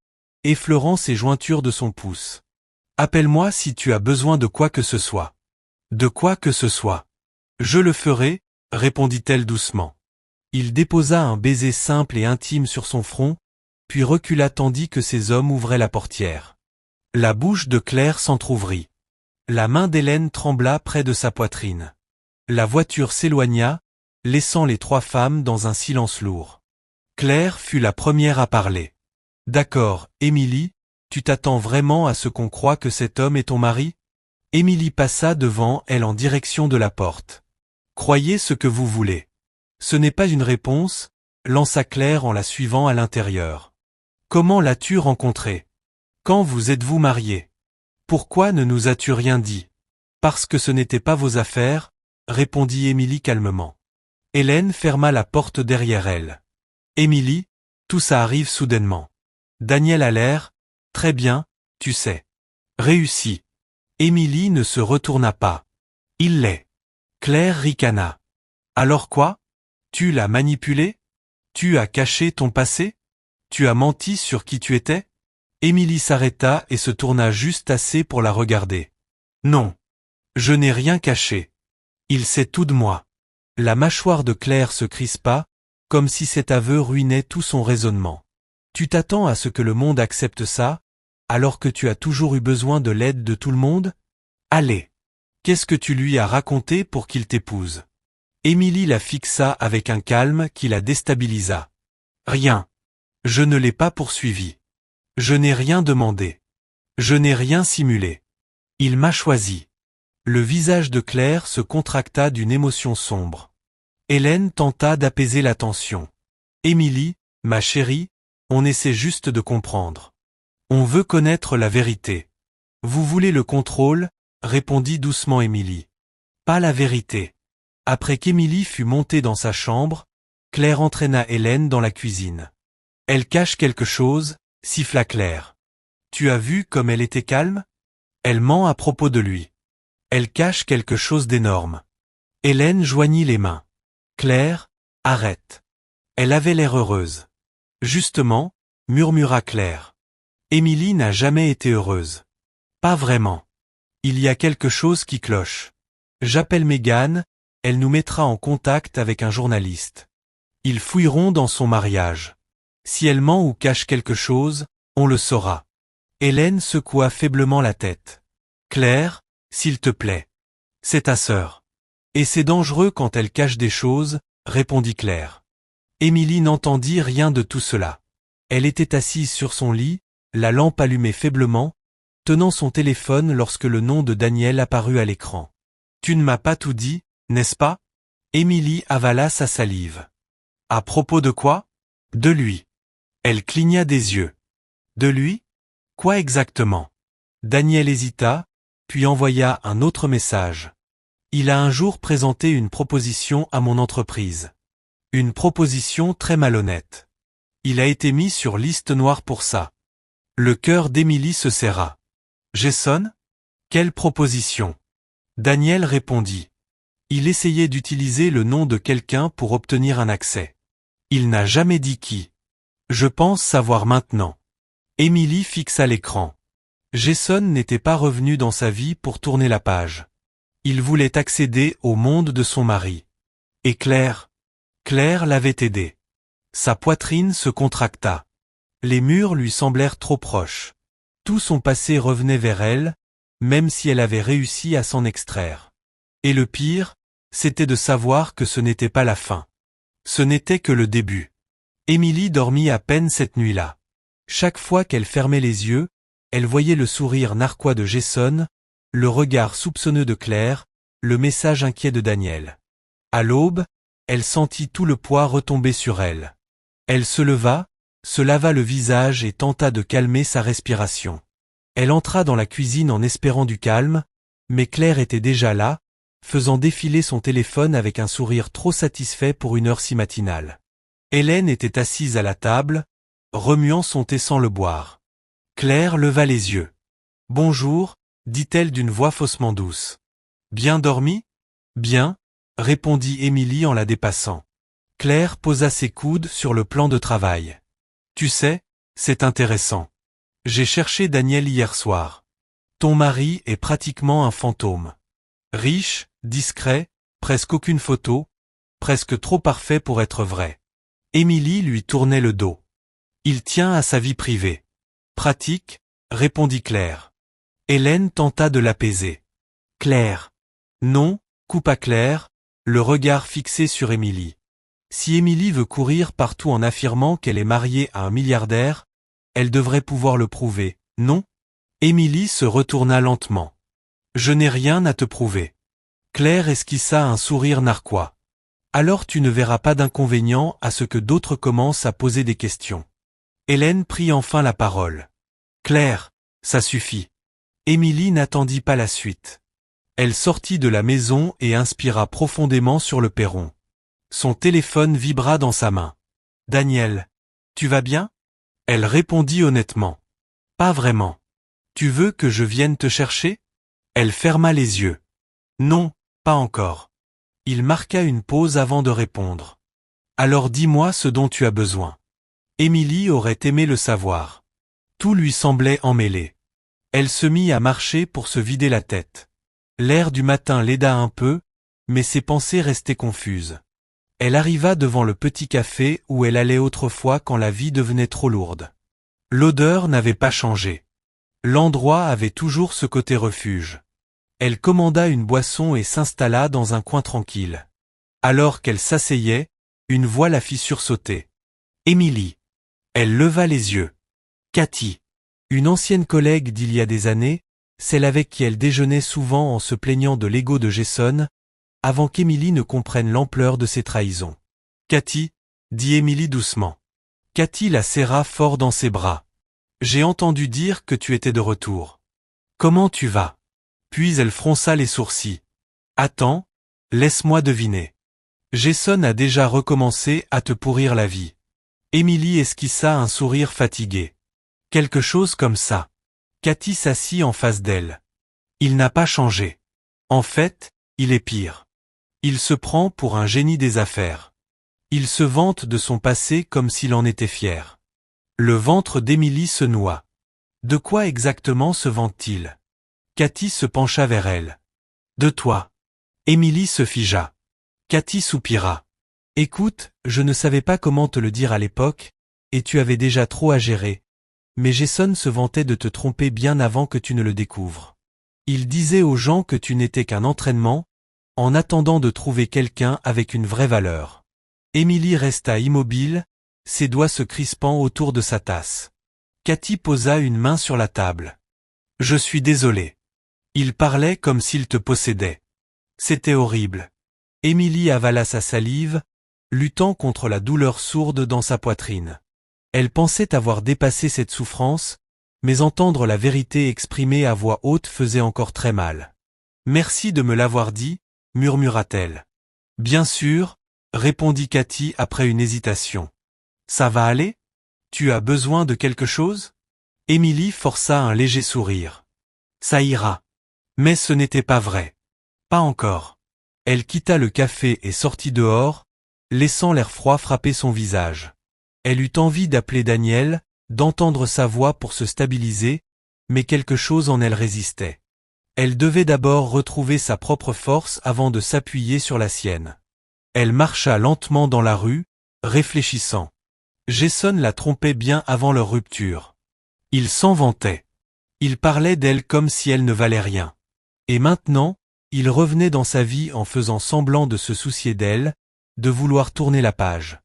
effleurant ses jointures de son pouce. « Appelle-moi si tu as besoin de quoi que ce soit. »« De quoi que ce soit. »« Je le ferai, » répondit-elle doucement. Il déposa un baiser simple et intime sur son front, puis recula tandis que ses hommes ouvraient la portière. La bouche de Claire s'entr'ouvrit. La main d'Hélène trembla près de sa poitrine. La voiture s'éloigna, laissant les trois femmes dans un silence lourd. Claire fut la première à parler. « D'accord, Émilie, tu t'attends vraiment à ce qu'on croie que cet homme est ton mari? Émilie passa devant elle en direction de la porte. Croyez ce que vous voulez. Ce n'est pas une réponse, lança Claire en la suivant à l'intérieur. Comment l'as-tu rencontré? Quand vous êtes-vous mariés? Pourquoi ne nous as-tu rien dit? Parce que ce n'était pas vos affaires, répondit Émilie calmement. Hélène ferma la porte derrière elle. Émilie, tout ça arrive soudainement. Daniel a l'air, très bien, tu sais. Réussi. Émilie ne se retourna pas. Il l'est. Claire ricana. Alors quoi? Tu l'as manipulé? Tu as caché ton passé? Tu as menti sur qui tu étais? Émilie s'arrêta et se tourna juste assez pour la regarder. Non. Je n'ai rien caché. Il sait tout de moi. La mâchoire de Claire se crispa, comme si cet aveu ruinait tout son raisonnement. Tu t'attends à ce que le monde accepte ça, alors que tu as toujours eu besoin de l'aide de tout le monde? Allez. Qu'est-ce que tu lui as raconté pour qu'il t'épouse? Émilie la fixa avec un calme qui la déstabilisa. Rien. Je ne l'ai pas poursuivi. Je n'ai rien demandé. Je n'ai rien simulé. Il m'a choisi. Le visage de Claire se contracta d'une émotion sombre. Hélène tenta d'apaiser la tension. Émilie, ma chérie, on essaie juste de comprendre. On veut connaître la vérité. Vous voulez le contrôle, répondit doucement Émilie. Pas la vérité. Après qu'Émilie fut montée dans sa chambre, Claire entraîna Hélène dans la cuisine. Elle cache quelque chose, siffla Claire. Tu as vu comme elle était calme? Elle ment à propos de lui. Elle cache quelque chose d'énorme. Hélène joignit les mains. Claire, arrête. Elle avait l'air heureuse. Justement, murmura Claire. Émilie n'a jamais été heureuse. Pas vraiment. Il y a quelque chose qui cloche. J'appelle Mégane, elle nous mettra en contact avec un journaliste. Ils fouilleront dans son mariage. Si elle ment ou cache quelque chose, on le saura. Hélène secoua faiblement la tête. Claire, s'il te plaît. C'est ta sœur. Et c'est dangereux quand elle cache des choses, répondit Claire. Émilie n'entendit rien de tout cela. Elle était assise sur son lit, la lampe allumée faiblement, tenant son téléphone lorsque le nom de Daniel apparut à l'écran. Tu ne m'as pas tout dit, n'est-ce pas? Émilie avala sa salive. À propos de quoi? De lui. Elle cligna des yeux. De lui? Quoi exactement? Daniel hésita, puis envoya un autre message. Il a un jour présenté une proposition à mon entreprise. Une proposition très malhonnête. Il a été mis sur liste noire pour ça. Le cœur d'Émilie se serra. Jason? Quelle proposition? Daniel répondit. Il essayait d'utiliser le nom de quelqu'un pour obtenir un accès. Il n'a jamais dit qui. Je pense savoir maintenant. Émilie fixa l'écran. Jason n'était pas revenu dans sa vie pour tourner la page. Il voulait accéder au monde de son mari. Et Claire l'avait aidé. Sa poitrine se contracta. Les murs lui semblèrent trop proches. Tout son passé revenait vers elle, même si elle avait réussi à s'en extraire. Et le pire, c'était de savoir que ce n'était pas la fin. Ce n'était que le début. Émilie dormit à peine cette nuit-là. Chaque fois qu'elle fermait les yeux, elle voyait le sourire narquois de Jason, le regard soupçonneux de Claire, le message inquiet de Daniel. À l'aube, elle sentit tout le poids retomber sur elle. Elle se leva, se lava le visage et tenta de calmer sa respiration. Elle entra dans la cuisine en espérant du calme, mais Claire était déjà là, faisant défiler son téléphone avec un sourire trop satisfait pour une heure si matinale. Hélène était assise à la table, remuant son thé sans le boire. Claire leva les yeux. « Bonjour », dit-elle d'une voix faussement douce. « Bien dormi ? » »« Bien », répondit Émilie en la dépassant. Claire posa ses coudes sur le plan de travail. « Tu sais, c'est intéressant. J'ai cherché Daniel hier soir. Ton mari est pratiquement un fantôme. Riche, discret, presque aucune photo, presque trop parfait pour être vrai. » Émilie lui tournait le dos. « Il tient à sa vie privée. »« Pratique », répondit Claire. Hélène tenta de l'apaiser. « Claire. »« Non », coupa Claire, le regard fixé sur Émilie. Si Émilie veut courir partout en affirmant qu'elle est mariée à un milliardaire, elle devrait pouvoir le prouver, non? Émilie se retourna lentement. Je n'ai rien à te prouver. Claire esquissa un sourire narquois. Alors tu ne verras pas d'inconvénient à ce que d'autres commencent à poser des questions. Hélène prit enfin la parole. Claire, ça suffit. Émilie n'attendit pas la suite. Elle sortit de la maison et inspira profondément sur le perron. Son téléphone vibra dans sa main. Daniel, tu vas bien? Elle répondit honnêtement. Pas vraiment. Tu veux que je vienne te chercher? Elle ferma les yeux. Non, pas encore. Il marqua une pause avant de répondre. Alors dis-moi ce dont tu as besoin. Émilie aurait aimé le savoir. Tout lui semblait emmêlé. Elle se mit à marcher pour se vider la tête. L'air du matin l'aida un peu, mais ses pensées restaient confuses. Elle arriva devant le petit café où elle allait autrefois quand la vie devenait trop lourde. L'odeur n'avait pas changé. L'endroit avait toujours ce côté refuge. Elle commanda une boisson et s'installa dans un coin tranquille. Alors qu'elle s'asseyait, une voix la fit sursauter. Émilie. Elle leva les yeux. Cathy. Une ancienne collègue d'il y a des années, celle avec qui elle déjeunait souvent en se plaignant de l'ego de Jason, avant qu'Émilie ne comprenne l'ampleur de ses trahisons. Cathy, dit Émilie doucement. Cathy la serra fort dans ses bras. J'ai entendu dire que tu étais de retour. Comment tu vas? Puis elle fronça les sourcils. Attends, laisse-moi deviner. Jason a déjà recommencé à te pourrir la vie. Émilie esquissa un sourire fatigué. Quelque chose comme ça. Cathy s'assit en face d'elle. Il n'a pas changé. En fait, il est pire. Il se prend pour un génie des affaires. Il se vante de son passé comme s'il en était fier. Le ventre d'Émilie se noua. De quoi exactement se vante-t-il? Cathy se pencha vers elle. De toi. Émilie se figea. Cathy soupira. Écoute, je ne savais pas comment te le dire à l'époque, et tu avais déjà trop à gérer. Mais Jason se vantait de te tromper bien avant que tu ne le découvres. Il disait aux gens que tu n'étais qu'un entraînement, en attendant de trouver quelqu'un avec une vraie valeur. Émilie resta immobile, ses doigts se crispant autour de sa tasse. Cathy posa une main sur la table. Je suis désolé. Il parlait comme s'il te possédait. C'était horrible. Émilie avala sa salive, luttant contre la douleur sourde dans sa poitrine. Elle pensait avoir dépassé cette souffrance, mais entendre la vérité exprimée à voix haute faisait encore très mal. Merci de me l'avoir dit, murmura-t-elle. Bien sûr, répondit Cathy après une hésitation. Ça va aller? Tu as besoin de quelque chose? Émilie força un léger sourire. Ça ira. Mais ce n'était pas vrai. Pas encore. Elle quitta le café et sortit dehors, laissant l'air froid frapper son visage. Elle eut envie d'appeler Daniel, d'entendre sa voix pour se stabiliser, mais quelque chose en elle résistait. Elle devait d'abord retrouver sa propre force avant de s'appuyer sur la sienne. Elle marcha lentement dans la rue, réfléchissant. Jason la trompait bien avant leur rupture. Il s'en vantait. Il parlait d'elle comme si elle ne valait rien. Et maintenant, il revenait dans sa vie en faisant semblant de se soucier d'elle, de vouloir tourner la page.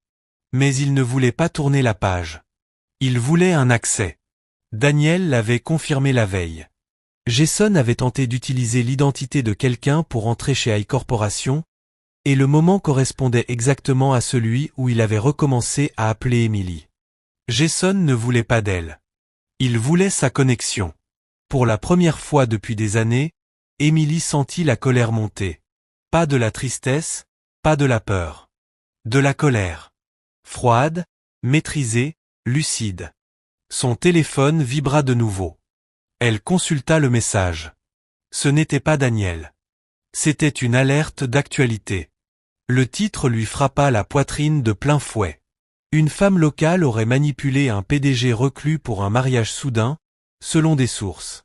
Mais il ne voulait pas tourner la page. Il voulait un accès. Daniel l'avait confirmé la veille. Jason avait tenté d'utiliser l'identité de quelqu'un pour entrer chez iCorporation, et le moment correspondait exactement à celui où il avait recommencé à appeler Émilie. Jason ne voulait pas d'elle. Il voulait sa connexion. Pour la première fois depuis des années, Émilie sentit la colère monter. Pas de la tristesse, pas de la peur. De la colère. Froide, maîtrisée, lucide. Son téléphone vibra de nouveau. Elle consulta le message. Ce n'était pas Daniel. C'était une alerte d'actualité. Le titre lui frappa la poitrine de plein fouet. Une femme locale aurait manipulé un PDG reclus pour un mariage soudain, selon des sources.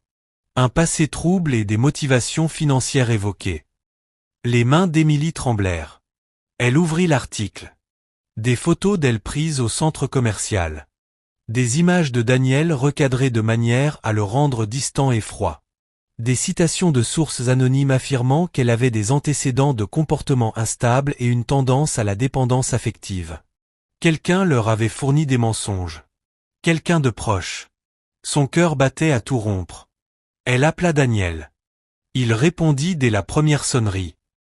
Un passé trouble et des motivations financières évoquées. Les mains d'Émilie tremblèrent. Elle ouvrit l'article. Des photos d'elle prises au centre commercial. Des images de Daniel recadrées de manière à le rendre distant et froid. Des citations de sources anonymes affirmant qu'elle avait des antécédents de comportement instable et une tendance à la dépendance affective. Quelqu'un leur avait fourni des mensonges. Quelqu'un de proche. Son cœur battait à tout rompre. Elle appela Daniel. Il répondit dès la première sonnerie.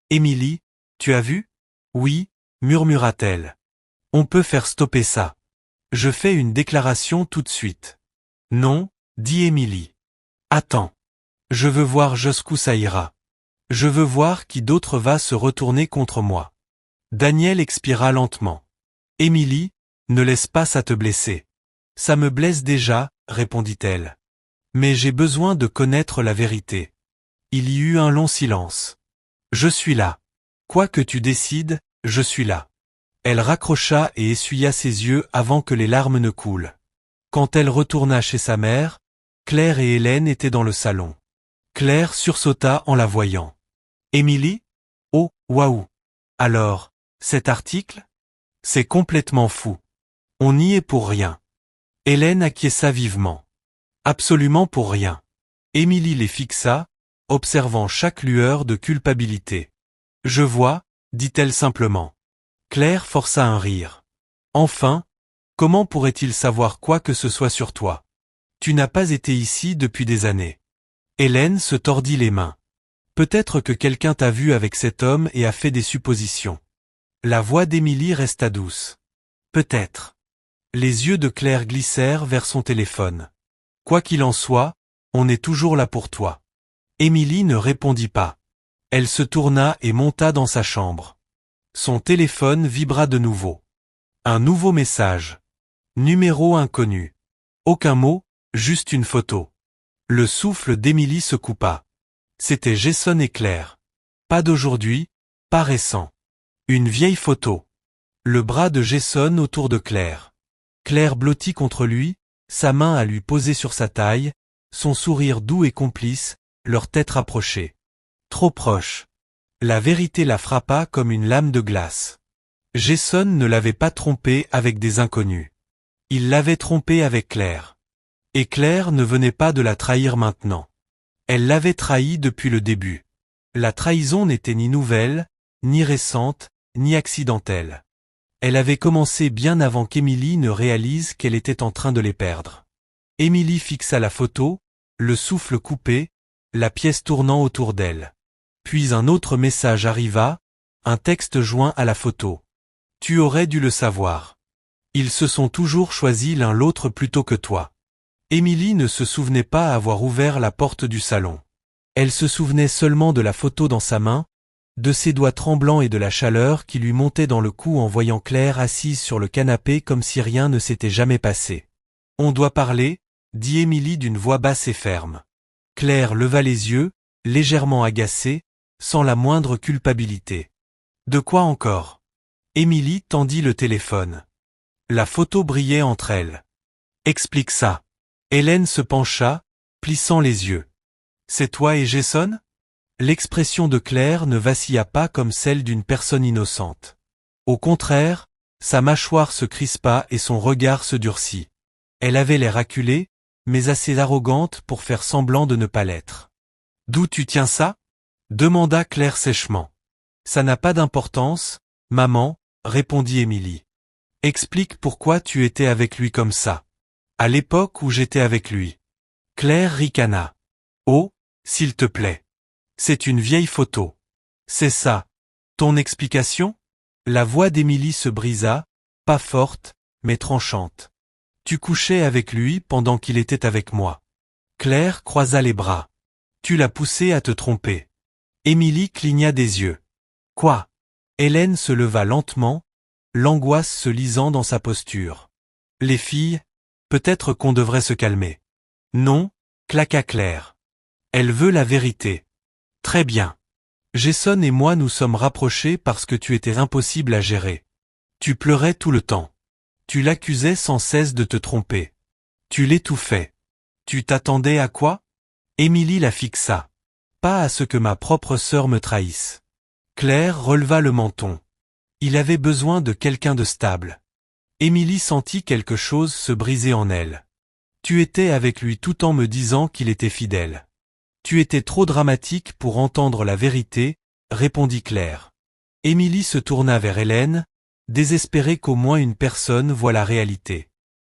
Émilie, tu as vu? Oui, murmura-t-elle. On peut faire stopper ça. Je fais une déclaration tout de suite. Non, dit Émilie. Attends. Je veux voir jusqu'où ça ira. Je veux voir qui d'autre va se retourner contre moi. Daniel expira lentement. Émilie, ne laisse pas ça te blesser. Ça me blesse déjà, répondit-elle. Mais j'ai besoin de connaître la vérité. Il y eut un long silence. Je suis là. Quoi que tu décides, je suis là. Elle raccrocha et essuya ses yeux avant que les larmes ne coulent. Quand elle retourna chez sa mère, Claire et Hélène étaient dans le salon. Claire sursauta en la voyant. Émilie? Oh, waouh! Alors, cet article? C'est complètement fou. On n'y est pour rien. Hélène acquiesça vivement. Absolument pour rien. Émilie les fixa, observant chaque lueur de culpabilité. Je vois, dit-elle simplement. Claire força un rire. Enfin, comment pourrait-il savoir quoi que ce soit sur toi? Tu n'as pas été ici depuis des années. Hélène se tordit les mains. Peut-être que quelqu'un t'a vu avec cet homme et a fait des suppositions. La voix d'Émilie resta douce. Peut-être. Les yeux de Claire glissèrent vers son téléphone. Quoi qu'il en soit, on est toujours là pour toi. Émilie ne répondit pas. Elle se tourna et monta dans sa chambre. Son téléphone vibra de nouveau. Un nouveau message. Numéro inconnu. Aucun mot, juste une photo. Le souffle d'Émilie se coupa. C'était Jason et Claire. Pas d'aujourd'hui, pas récent. Une vieille photo. Le bras de Jason autour de Claire. Claire blottit contre lui, sa main à lui poser sur sa taille, son sourire doux et complice, leur tête rapprochée. Trop proche. La vérité la frappa comme une lame de glace. Jason ne l'avait pas trompée avec des inconnus. Il l'avait trompée avec Claire. Et Claire ne venait pas de la trahir maintenant. Elle l'avait trahi depuis le début. La trahison n'était ni nouvelle, ni récente, ni accidentelle. Elle avait commencé bien avant qu'Émilie ne réalise qu'elle était en train de les perdre. Émilie fixa la photo, le souffle coupé, la pièce tournant autour d'elle. Puis un autre message arriva, un texte joint à la photo. Tu aurais dû le savoir. Ils se sont toujours choisis l'un l'autre plutôt que toi. Émilie ne se souvenait pas avoir ouvert la porte du salon. Elle se souvenait seulement de la photo dans sa main, de ses doigts tremblants et de la chaleur qui lui montait dans le cou en voyant Claire assise sur le canapé comme si rien ne s'était jamais passé. On doit parler, dit Émilie d'une voix basse et ferme. Claire leva les yeux, légèrement agacée, sans la moindre culpabilité. De quoi encore? Émilie tendit le téléphone. La photo brillait entre elles. Explique ça. Hélène se pencha, plissant les yeux. C'est toi et Jason? L'expression de Claire ne vacilla pas comme celle d'une personne innocente. Au contraire, sa mâchoire se crispa et son regard se durcit. Elle avait l'air acculée, mais assez arrogante pour faire semblant de ne pas l'être. D'où tu tiens ça? Demanda Claire sèchement. Ça n'a pas d'importance, maman, répondit Émilie. Explique pourquoi tu étais avec lui comme ça. À l'époque où j'étais avec lui. Claire ricana. Oh, s'il te plaît. C'est une vieille photo. C'est ça. Ton explication? La voix d'Émilie se brisa, pas forte, mais tranchante. Tu couchais avec lui pendant qu'il était avec moi. Claire croisa les bras. Tu l'as poussé à te tromper. Émilie cligna des yeux. Quoi? Hélène se leva lentement, l'angoisse se lisant dans sa posture. Les filles, peut-être qu'on devrait se calmer. Non, claqua Claire. Elle veut la vérité. Très bien. Jason et moi nous sommes rapprochés parce que tu étais impossible à gérer. Tu pleurais tout le temps. Tu l'accusais sans cesse de te tromper. Tu l'étouffais. Tu t'attendais à quoi? Émilie la fixa. Pas à ce que ma propre sœur me trahisse. Claire releva le menton. Il avait besoin de quelqu'un de stable. Émilie sentit quelque chose se briser en elle. Tu étais avec lui tout en me disant qu'il était fidèle. Tu étais trop dramatique pour entendre la vérité, répondit Claire. Émilie se tourna vers Hélène, désespérée qu'au moins une personne voie la réalité.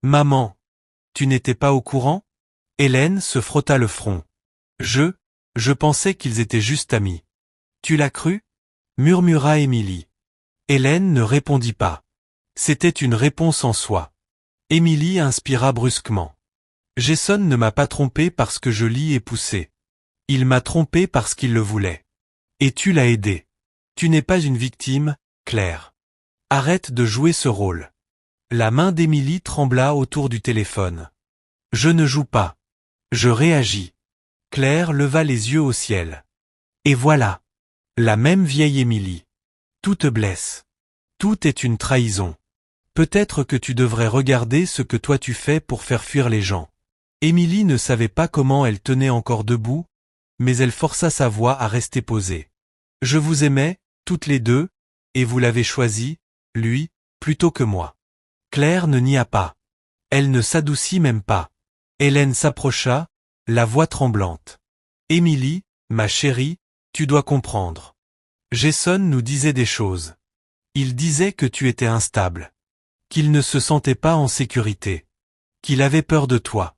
Maman, tu n'étais pas au courant? Hélène se frotta le front. Je pensais qu'ils étaient juste amis. Tu l'as cru? Murmura Émilie. Hélène ne répondit pas. C'était une réponse en soi. Émilie inspira brusquement. Jason ne m'a pas trompé parce que je l'y ai poussé. Il m'a trompé parce qu'il le voulait. Et tu l'as aidé. Tu n'es pas une victime, Claire. Arrête de jouer ce rôle. La main d'Émilie trembla autour du téléphone. Je ne joue pas. Je réagis. Claire leva les yeux au ciel. Et voilà. La même vieille Émilie. Tout te blesse. Tout est une trahison. Peut-être que tu devrais regarder ce que toi tu fais pour faire fuir les gens. Émilie ne savait pas comment elle tenait encore debout, mais elle força sa voix à rester posée. Je vous aimais, toutes les deux, et vous l'avez choisi, lui, plutôt que moi. Claire ne nia pas. Elle ne s'adoucit même pas. Hélène s'approcha, la voix tremblante. Émilie, ma chérie, tu dois comprendre. Jason nous disait des choses. Il disait que tu étais instable. Qu'il ne se sentait pas en sécurité. Qu'il avait peur de toi.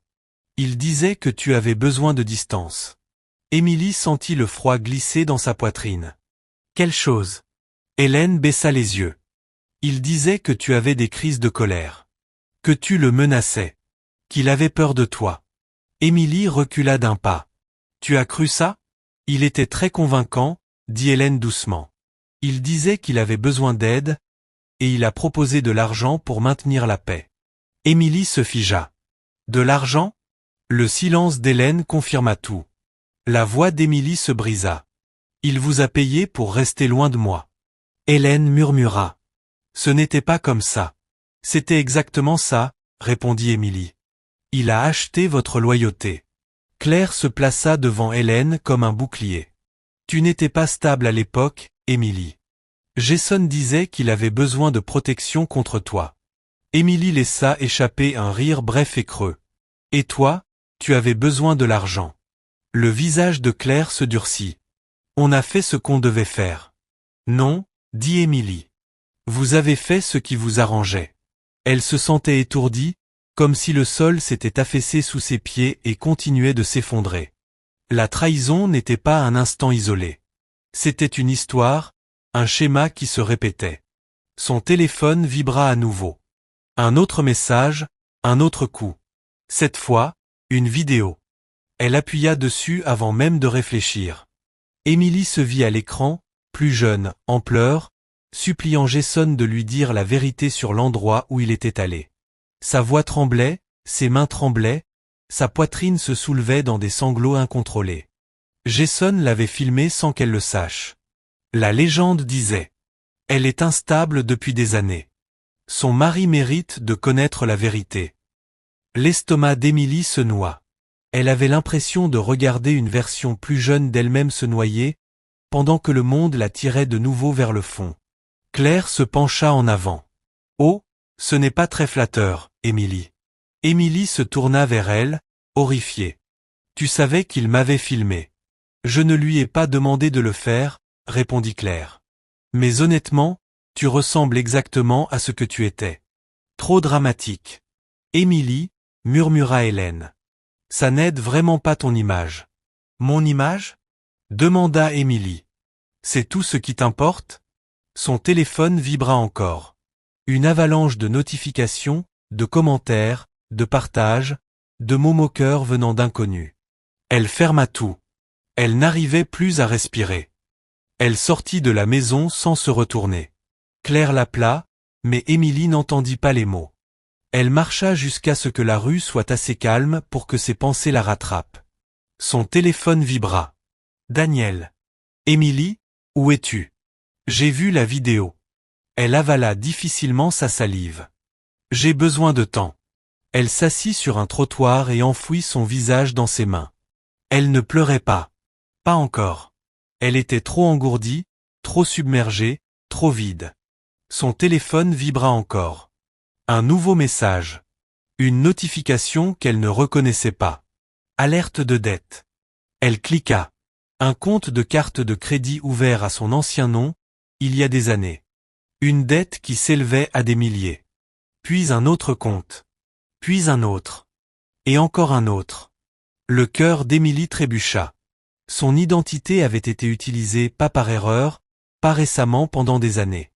Il disait que tu avais besoin de distance. Émilie sentit le froid glisser dans sa poitrine. Quelle chose? Hélène baissa les yeux. Il disait que tu avais des crises de colère. Que tu le menaçais. Qu'il avait peur de toi. Émilie recula d'un pas. Tu as cru ça? Il était très convaincant, dit Hélène doucement. Il disait qu'il avait besoin d'aide, et il a proposé de l'argent pour maintenir la paix. Émilie se figea. De l'argent? Le silence d'Hélène confirma tout. La voix d'Émilie se brisa. Il vous a payé pour rester loin de moi. Hélène murmura. Ce n'était pas comme ça. C'était exactement ça, répondit Émilie. Il a acheté votre loyauté. Claire se plaça devant Hélène comme un bouclier. Tu n'étais pas stable à l'époque, Émilie. Jason disait qu'il avait besoin de protection contre toi. Émilie laissa échapper un rire bref et creux. Et toi, tu avais besoin de l'argent. Le visage de Claire se durcit. On a fait ce qu'on devait faire. Non, dit Émilie. Vous avez fait ce qui vous arrangeait. Elle se sentait étourdie, comme si le sol s'était affaissé sous ses pieds et continuait de s'effondrer. La trahison n'était pas un instant isolé. C'était une histoire, un schéma qui se répétait. Son téléphone vibra à nouveau. Un autre message, un autre coup. Cette fois, une vidéo. Elle appuya dessus avant même de réfléchir. Émilie se vit à l'écran, plus jeune, en pleurs, suppliant Jason de lui dire la vérité sur l'endroit où il était allé. Sa voix tremblait, ses mains tremblaient, sa poitrine se soulevait dans des sanglots incontrôlés. Jason l'avait filmée sans qu'elle le sache. La légende disait. Elle est instable depuis des années. Son mari mérite de connaître la vérité. L'estomac d'Émilie se noua. Elle avait l'impression de regarder une version plus jeune d'elle-même se noyer, pendant que le monde la tirait de nouveau vers le fond. Claire se pencha en avant. Oh, ce n'est pas très flatteur, Émilie. Émilie se tourna vers elle, horrifiée. Tu savais qu'il m'avait filmé. Je ne lui ai pas demandé de le faire, répondit Claire. Mais honnêtement, tu ressembles exactement à ce que tu étais. Trop dramatique. Émilie, murmura Hélène. Ça n'aide vraiment pas ton image. Mon image? Demanda Émilie. C'est tout ce qui t'importe? Son téléphone vibra encore. Une avalanche de notifications, de commentaires, de partages, de mots moqueurs venant d'inconnus. Elle ferma tout. Elle n'arrivait plus à respirer. Elle sortit de la maison sans se retourner. Claire l'appela, mais Émilie n'entendit pas les mots. Elle marcha jusqu'à ce que la rue soit assez calme pour que ses pensées la rattrapent. Son téléphone vibra. Daniel. Émilie, où es-tu? J'ai vu la vidéo. Elle avala difficilement sa salive. J'ai besoin de temps. Elle s'assit sur un trottoir et enfouit son visage dans ses mains. Elle ne pleurait pas. Pas encore. Elle était trop engourdie, trop submergée, trop vide. Son téléphone vibra encore. Un nouveau message. Une notification qu'elle ne reconnaissait pas. Alerte de dette. Elle cliqua. Un compte de carte de crédit ouvert à son ancien nom, il y a des années. Une dette qui s'élevait à des milliers. Puis un autre compte. Puis un autre. Et encore un autre. Le cœur d'Émilie trébucha. Son identité avait été utilisée pas par erreur, pas récemment pendant des années.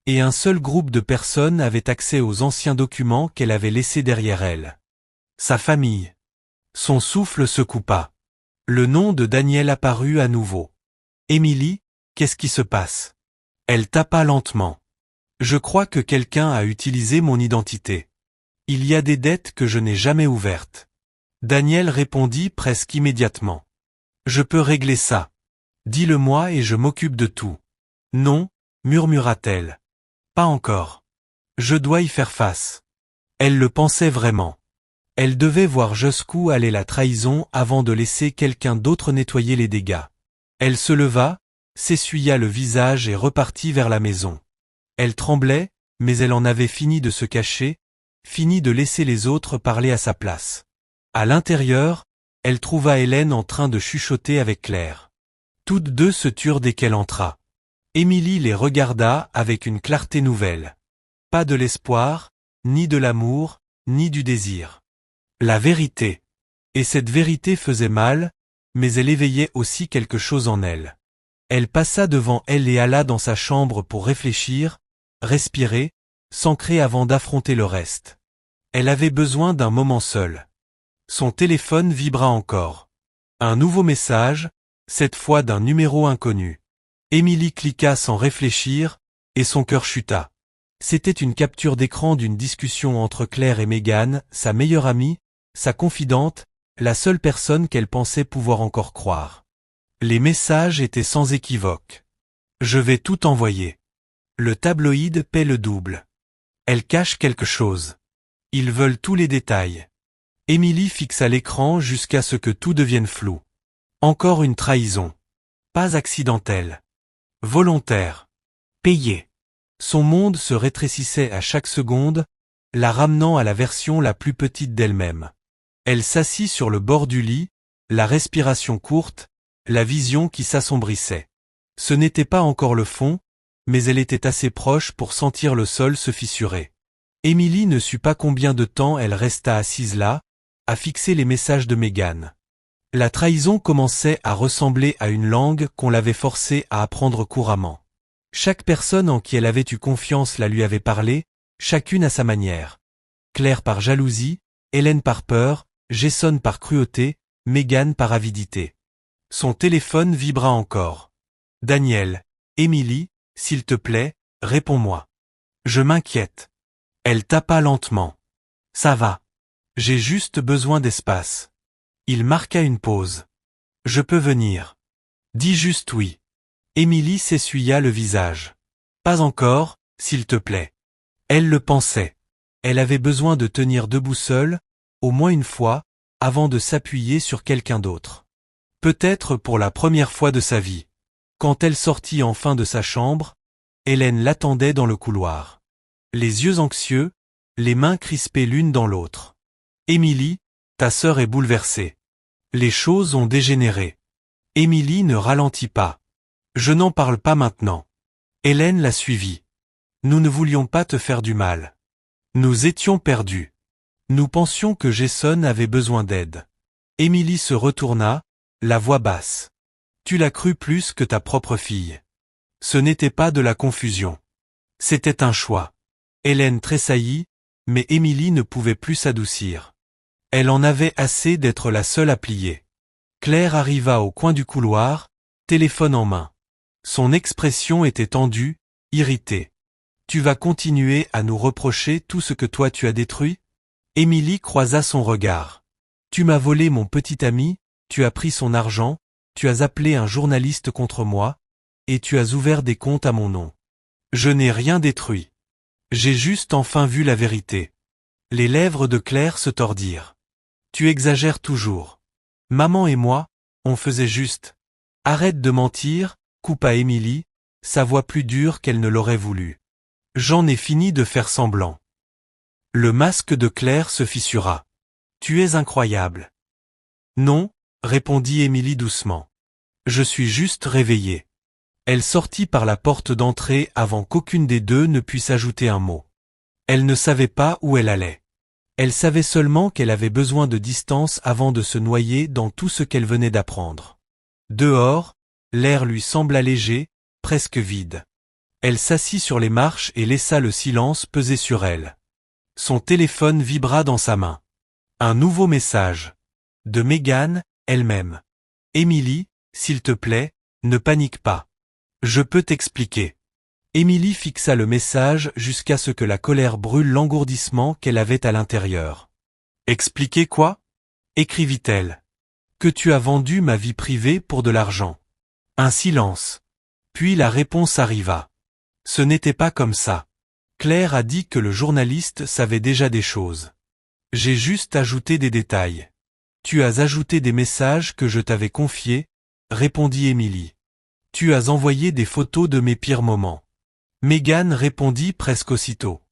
Et un seul groupe de personnes avait accès aux anciens documents qu'elle avait laissés derrière elle. Sa famille. Son souffle se coupa. Le nom de Daniel apparut à nouveau. Émilie, qu'est-ce qui se passe? Elle tapa lentement. Je crois que quelqu'un a utilisé mon identité. Il y a des dettes que je n'ai jamais ouvertes. Daniel répondit presque immédiatement. Je peux régler ça. Dis-le-moi et je m'occupe de tout. Non, murmura-t-elle. Pas encore. Je dois y faire face. Elle le pensait vraiment. Elle devait voir jusqu'où allait la trahison avant de laisser quelqu'un d'autre nettoyer les dégâts. Elle se leva, s'essuya le visage et repartit vers la maison. Elle tremblait, mais elle en avait fini de se cacher, fini de laisser les autres parler à sa place. À l'intérieur, elle trouva Hélène en train de chuchoter avec Claire. Toutes deux se turent dès qu'elle entra. Émilie les regarda avec une clarté nouvelle. Pas de l'espoir, ni de l'amour, ni du désir. La vérité. Et cette vérité faisait mal, mais elle éveillait aussi quelque chose en elle. Elle passa devant elle et alla dans sa chambre pour réfléchir, respirer, s'ancrer avant d'affronter le reste. Elle avait besoin d'un moment seul. Son téléphone vibra encore. Un nouveau message, cette fois d'un numéro inconnu. Émilie cliqua sans réfléchir, et son cœur chuta. C'était une capture d'écran d'une discussion entre Claire et Megan, sa meilleure amie, sa confidente, la seule personne qu'elle pensait pouvoir encore croire. Les messages étaient sans équivoque. Je vais tout envoyer. Le tabloïd paie le double. Elle cache quelque chose. Ils veulent tous les détails. Émilie fixa l'écran jusqu'à ce que tout devienne flou. Encore une trahison. Pas accidentelle. Volontaire. Payée. Son monde se rétrécissait à chaque seconde, la ramenant à la version la plus petite d'elle-même. Elle s'assit sur le bord du lit, la respiration courte, la vision qui s'assombrissait. Ce n'était pas encore le fond, mais elle était assez proche pour sentir le sol se fissurer. Émilie ne sut pas combien de temps elle resta assise là, à fixer les messages de Megan. La trahison commençait à ressembler à une langue qu'on l'avait forcée à apprendre couramment. Chaque personne en qui elle avait eu confiance la lui avait parlé, chacune à sa manière. Claire par jalousie, Hélène par peur, Jason par cruauté, Megan par avidité. Son téléphone vibra encore. Daniel, Émilie, s'il te plaît, réponds-moi. Je m'inquiète. Elle tapa lentement. Ça va. J'ai juste besoin d'espace. Il marqua une pause. Je peux venir. Dis juste oui. Émilie s'essuya le visage. Pas encore, s'il te plaît. Elle le pensait. Elle avait besoin de tenir debout seule, au moins une fois, avant de s'appuyer sur quelqu'un d'autre. Peut-être pour la première fois de sa vie. Quand elle sortit enfin de sa chambre, Hélène l'attendait dans le couloir. Les yeux anxieux, les mains crispées l'une dans l'autre. Émilie, ta sœur est bouleversée. Les choses ont dégénéré. Émilie ne ralentit pas. Je n'en parle pas maintenant. Hélène la suivit. Nous ne voulions pas te faire du mal. Nous étions perdus. Nous pensions que Jason avait besoin d'aide. Émilie se retourna, la voix basse. Tu l'as cru plus que ta propre fille. Ce n'était pas de la confusion. C'était un choix. Hélène tressaillit, mais Émilie ne pouvait plus s'adoucir. Elle en avait assez d'être la seule à plier. Claire arriva au coin du couloir, téléphone en main. Son expression était tendue, irritée. Tu vas continuer à nous reprocher tout ce que toi tu as détruit? Émilie croisa son regard. Tu m'as volé mon petit ami, tu as pris son argent, tu as appelé un journaliste contre moi, et tu as ouvert des comptes à mon nom. Je n'ai rien détruit. J'ai juste enfin vu la vérité. Les lèvres de Claire se tordirent. Tu exagères toujours. Maman et moi, on faisait juste. Arrête de mentir, coupa Émilie, sa voix plus dure qu'elle ne l'aurait voulu. J'en ai fini de faire semblant. Le masque de Claire se fissura. Tu es incroyable. Non, répondit Émilie doucement. Je suis juste réveillée. Elle sortit par la porte d'entrée avant qu'aucune des deux ne puisse ajouter un mot. Elle ne savait pas où elle allait. Elle savait seulement qu'elle avait besoin de distance avant de se noyer dans tout ce qu'elle venait d'apprendre. Dehors, l'air lui sembla léger, presque vide. Elle s'assit sur les marches et laissa le silence peser sur elle. Son téléphone vibra dans sa main. Un nouveau message. De Megan, elle-même. Émilie, s'il te plaît, ne panique pas. Je peux t'expliquer. Émilie fixa le message jusqu'à ce que la colère brûle l'engourdissement qu'elle avait à l'intérieur. Expliquer quoi? Écrivit-elle. Que tu as vendu ma vie privée pour de l'argent. Un silence. Puis la réponse arriva. Ce n'était pas comme ça. Claire a dit que le journaliste savait déjà des choses. J'ai juste ajouté des détails. Tu as ajouté des messages que je t'avais confiés, répondit Émilie. Tu as envoyé des photos de mes pires moments. Megan répondit presque aussitôt.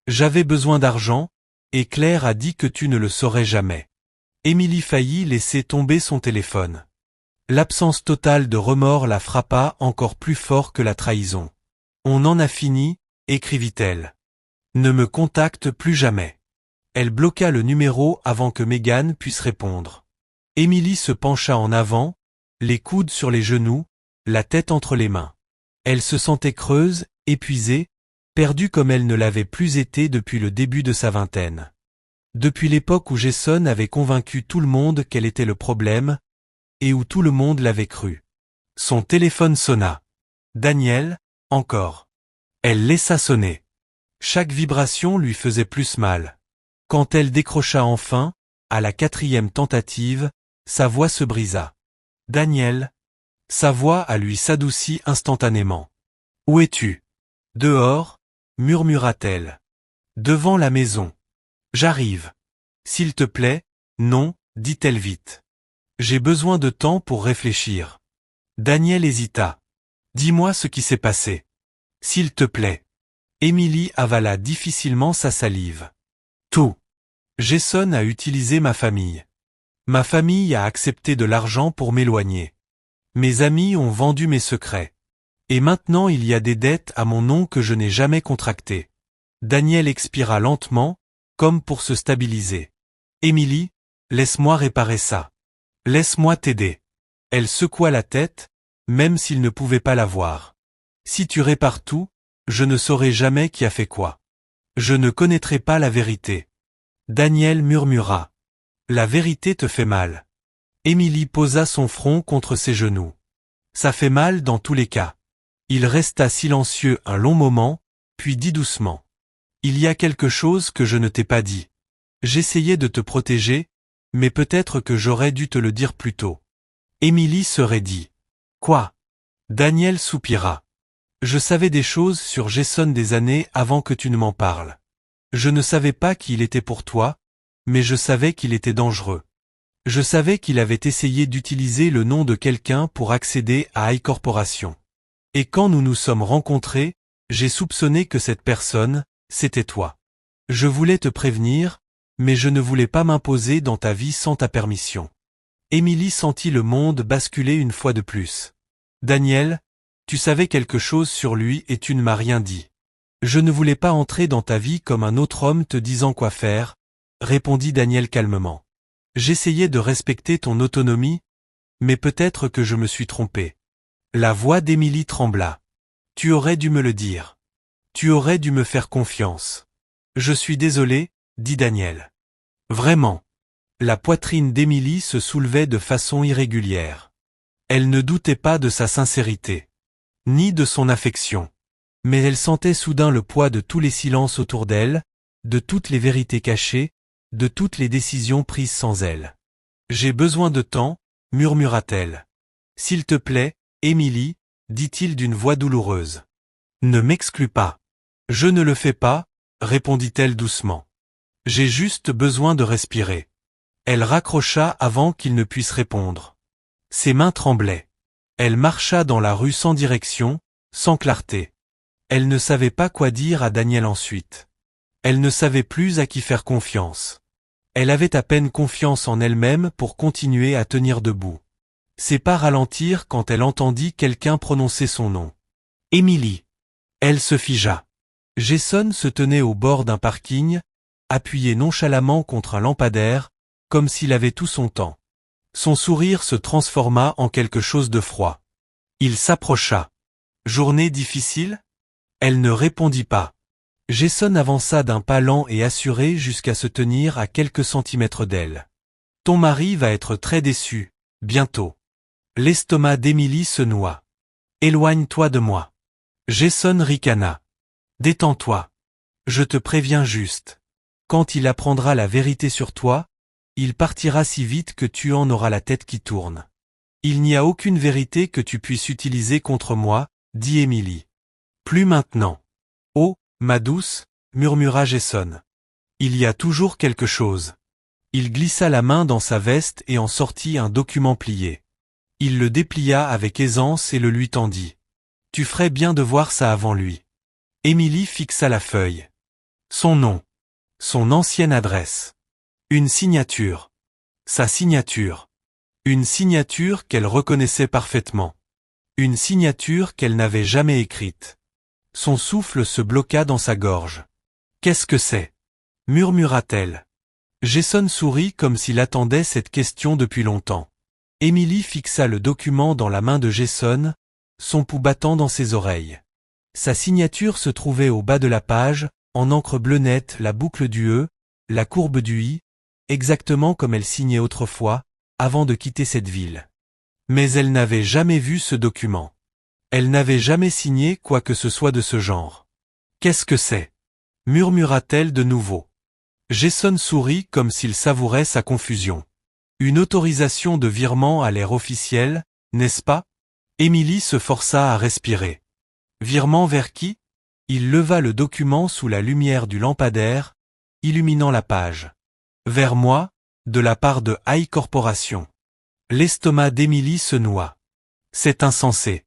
J'avais besoin d'argent, et Claire a dit que tu ne le saurais jamais. Émilie faillit laisser tomber son téléphone. L'absence totale de remords la frappa encore plus fort que la trahison. On en a fini, écrivit-elle. Ne me contacte plus jamais. Elle bloqua le numéro avant que Megan puisse répondre. Émilie se pencha en avant, les coudes sur les genoux, la tête entre les mains. Elle se sentait creuse, épuisée, perdue comme elle ne l'avait plus été depuis le début de sa vingtaine. Depuis l'époque où Jason avait convaincu tout le monde qu'elle était le problème, et où tout le monde l'avait cru. Son téléphone sonna. Daniel, encore. Elle laissa sonner. Chaque vibration lui faisait plus mal. Quand elle décrocha enfin, à la 4e tentative, sa voix se brisa. Daniel. Sa voix à lui s'adoucit instantanément. Où es-tu? Dehors, murmura-t-elle. Devant la maison. J'arrive. S'il te plaît, non, dit-elle vite. J'ai besoin de temps pour réfléchir. Daniel hésita. Dis-moi ce qui s'est passé. S'il te plaît. Émilie avala difficilement sa salive. Tout. Jason a utilisé ma famille. Ma famille a accepté de l'argent pour m'éloigner. Mes amis ont vendu mes secrets. Et maintenant il y a des dettes à mon nom que je n'ai jamais contractées. Daniel expira lentement, comme pour se stabiliser. Émilie, laisse-moi réparer ça. Laisse-moi t'aider. Elle secoua la tête, même s'il ne pouvait pas la voir. Si tu répares tout, je ne saurai jamais qui a fait quoi. Je ne connaîtrai pas la vérité. Daniel murmura. La vérité te fait mal. Émilie posa son front contre ses genoux. Ça fait mal dans tous les cas. Il resta silencieux un long moment, puis dit doucement. Il y a quelque chose que je ne t'ai pas dit. J'essayais de te protéger, mais peut-être que j'aurais dû te le dire plus tôt. Émilie se raidit. Quoi? Daniel soupira. Je savais des choses sur Jason des années avant que tu ne m'en parles. Je ne savais pas qui il était pour toi, mais je savais qu'il était dangereux. Je savais qu'il avait essayé d'utiliser le nom de quelqu'un pour accéder à iCorporation. Et quand nous nous sommes rencontrés, j'ai soupçonné que cette personne, c'était toi. Je voulais te prévenir, mais je ne voulais pas m'imposer dans ta vie sans ta permission. Émilie sentit le monde basculer une fois de plus. Daniel, tu savais quelque chose sur lui et tu ne m'as rien dit. Je ne voulais pas entrer dans ta vie comme un autre homme te disant quoi faire, répondit Daniel calmement. J'essayais de respecter ton autonomie, mais peut-être que je me suis trompé. La voix d'Émilie trembla. Tu aurais dû me le dire. Tu aurais dû me faire confiance. Je suis désolé, dit Daniel. Vraiment. La poitrine d'Émilie se soulevait de façon irrégulière. Elle ne doutait pas de sa sincérité, ni de son affection. Mais elle sentait soudain le poids de tous les silences autour d'elle, de toutes les vérités cachées, de toutes les décisions prises sans elle. J'ai besoin de temps, murmura-t-elle. S'il te plaît, Émilie, dit-il d'une voix douloureuse. Ne m'exclus pas. Je ne le fais pas, répondit-elle doucement. J'ai juste besoin de respirer. Elle raccrocha avant qu'il ne puisse répondre. Ses mains tremblaient. Elle marcha dans la rue sans direction, sans clarté. Elle ne savait pas quoi dire à Daniel ensuite. Elle ne savait plus à qui faire confiance. Elle avait à peine confiance en elle-même pour continuer à tenir debout. Ses pas ralentirent quand elle entendit quelqu'un prononcer son nom. Émilie. Elle se figea. Jason se tenait au bord d'un parking, appuyé nonchalamment contre un lampadaire, comme s'il avait tout son temps. Son sourire se transforma en quelque chose de froid. Il s'approcha. Journée difficile? Elle ne répondit pas. Jason avança d'un pas lent et assuré jusqu'à se tenir à quelques centimètres d'elle. Ton mari va être très déçu, bientôt. L'estomac d'Emily se noua. Éloigne-toi de moi. Jason ricana. Détends-toi. Je te préviens juste. Quand il apprendra la vérité sur toi, il partira si vite que tu en auras la tête qui tourne. Il n'y a aucune vérité que tu puisses utiliser contre moi, dit Emily. Plus maintenant. Oh, ma douce, murmura Jason. Il y a toujours quelque chose. Il glissa la main dans sa veste et en sortit un document plié. Il le déplia avec aisance et le lui tendit. Tu ferais bien de voir ça avant lui. Emily fixa la feuille. Son nom. Son ancienne adresse. Une signature. Sa signature. Une signature qu'elle reconnaissait parfaitement. Une signature qu'elle n'avait jamais écrite. Son souffle se bloqua dans sa gorge. Qu'est-ce que c'est? Murmura-t-elle. Jason sourit comme s'il attendait cette question depuis longtemps. Emily fixa le document dans la main de Jason, son pouls battant dans ses oreilles. Sa signature se trouvait au bas de la page, en encre bleue nette, la boucle du E, la courbe du I, exactement comme elle signait autrefois, avant de quitter cette ville. Mais elle n'avait jamais vu ce document. Elle n'avait jamais signé quoi que ce soit de ce genre. Qu'est-ce que c'est? Murmura-t-elle de nouveau. Jason sourit comme s'il savourait sa confusion. Une autorisation de virement à l'air officiel, n'est-ce pas? Emily se força à respirer. Virement vers qui? Il leva le document sous la lumière du lampadaire, illuminant la page. Vers moi, de la part de High Corporation. L'estomac d'Emily se noua. C'est insensé.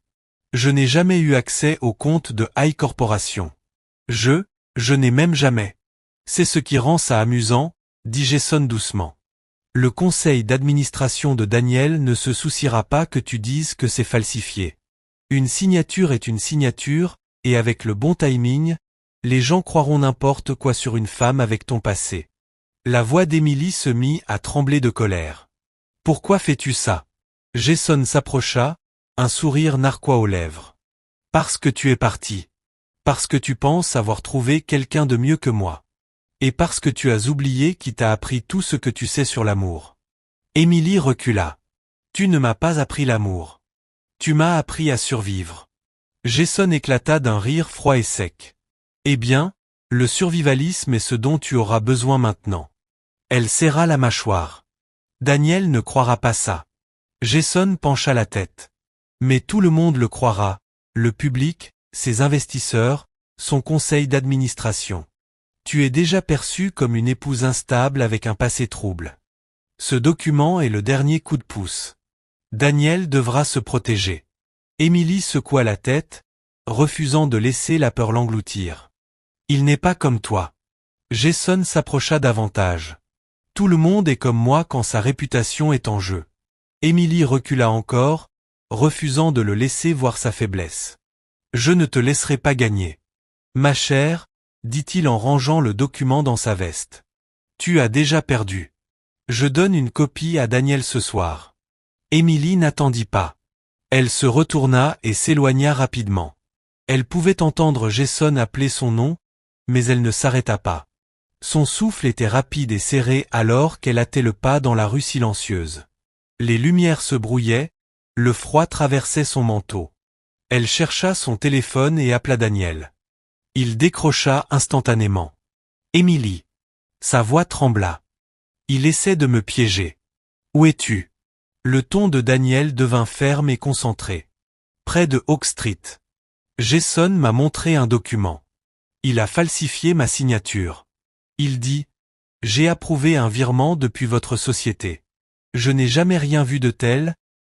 Je n'ai jamais eu accès au compte de High Corporation. Je n'ai même jamais. C'est ce qui rend ça amusant, dit Jason doucement. Le conseil d'administration de Daniel ne se souciera pas que tu dises que c'est falsifié. Une signature est une signature, et avec le bon timing, les gens croiront n'importe quoi sur une femme avec ton passé. La voix d'Emily se mit à trembler de colère. Pourquoi fais-tu ça? Jason s'approcha, un sourire narquois aux lèvres. Parce que tu es parti. Parce que tu penses avoir trouvé quelqu'un de mieux que moi. Et parce que tu as oublié qui t'a appris tout ce que tu sais sur l'amour. Emily recula. Tu ne m'as pas appris l'amour. Tu m'as appris à survivre. Jason éclata d'un rire froid et sec. Eh bien, le survivalisme est ce dont tu auras besoin maintenant. Elle serra la mâchoire. Daniel ne croira pas ça. Jason pencha la tête. Mais tout le monde le croira, le public, ses investisseurs, son conseil d'administration. Tu es déjà perçue comme une épouse instable avec un passé trouble. Ce document est le dernier coup de pouce. Daniel devra se protéger. Emily secoua la tête, refusant de laisser la peur l'engloutir. Il n'est pas comme toi. Jason s'approcha davantage. Tout le monde est comme moi quand sa réputation est en jeu. Emily recula encore, refusant de le laisser voir sa faiblesse. Je ne te laisserai pas gagner. Ma chère, dit-il en rangeant le document dans sa veste. Tu as déjà perdu. Je donne une copie à Daniel ce soir. Emily n'attendit pas. Elle se retourna et s'éloigna rapidement. Elle pouvait entendre Jason appeler son nom, mais elle ne s'arrêta pas. Son souffle était rapide et serré alors qu'elle hâtait le pas dans la rue silencieuse. Les lumières se brouillaient, le froid traversait son manteau. Elle chercha son téléphone et appela Daniel. Il décrocha instantanément. Emily. Sa voix trembla. Il essaie de me piéger. Où es-tu? Le ton de Daniel devint ferme et concentré. Près de Oak Street. Jason m'a montré un document. Il a falsifié ma signature. Il dit, j'ai approuvé un virement depuis votre société. Je n'ai jamais rien vu de tel.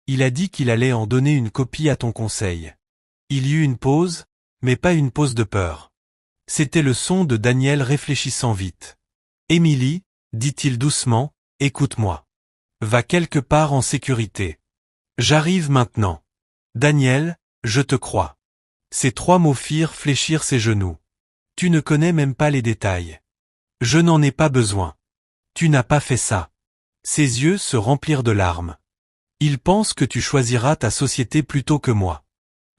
Il a dit qu'il allait en donner une copie à ton conseil. Il y eut une pause, mais pas une pause de peur. C'était le son de Daniel réfléchissant vite. Emily, dit-il doucement, écoute-moi. Va quelque part en sécurité. J'arrive maintenant. Daniel, je te crois. Ces trois mots firent fléchir ses genoux. Tu ne connais même pas les détails. Je n'en ai pas besoin. Tu n'as pas fait ça. Ses yeux se remplirent de larmes. Il pense que tu choisiras ta société plutôt que moi.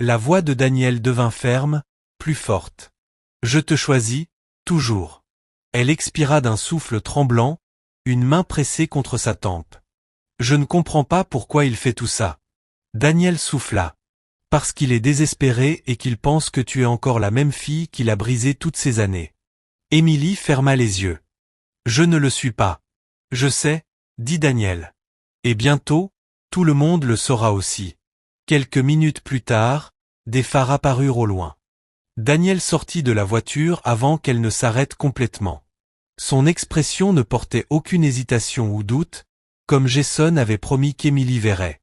La voix de Daniel devint ferme, plus forte. Je te choisis, toujours. Elle expira d'un souffle tremblant, une main pressée contre sa tempe. Je ne comprends pas pourquoi il fait tout ça. Daniel souffla. Parce qu'il est désespéré et qu'il pense que tu es encore la même fille qu'il a brisée toutes ces années. Émilie ferma les yeux. Je ne le suis pas. Je sais, dit Daniel. Et bientôt, tout le monde le saura aussi. Quelques minutes plus tard, des phares apparurent au loin. Daniel sortit de la voiture avant qu'elle ne s'arrête complètement. Son expression ne portait aucune hésitation ou doute, comme Jason avait promis qu'Émilie verrait.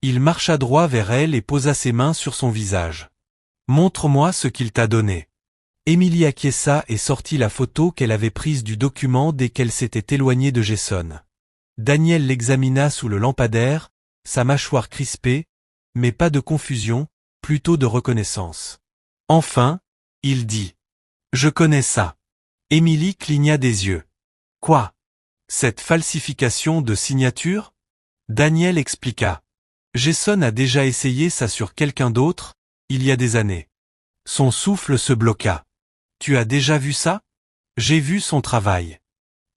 Il marcha droit vers elle et posa ses mains sur son visage. « Montre-moi ce qu'il t'a donné. » Émilie acquiesça et sortit la photo qu'elle avait prise du document dès qu'elle s'était éloignée de Jason. Daniel l'examina sous le lampadaire, sa mâchoire crispée, mais pas de confusion, plutôt de reconnaissance. Enfin, il dit. « Je connais ça. » Émilie cligna des yeux. « Quoi? Cette falsification de signature ?» Daniel expliqua. « Jason a déjà essayé ça sur quelqu'un d'autre, il y a des années. » Son souffle se bloqua. « Tu as déjà vu ça? » J'ai vu son travail.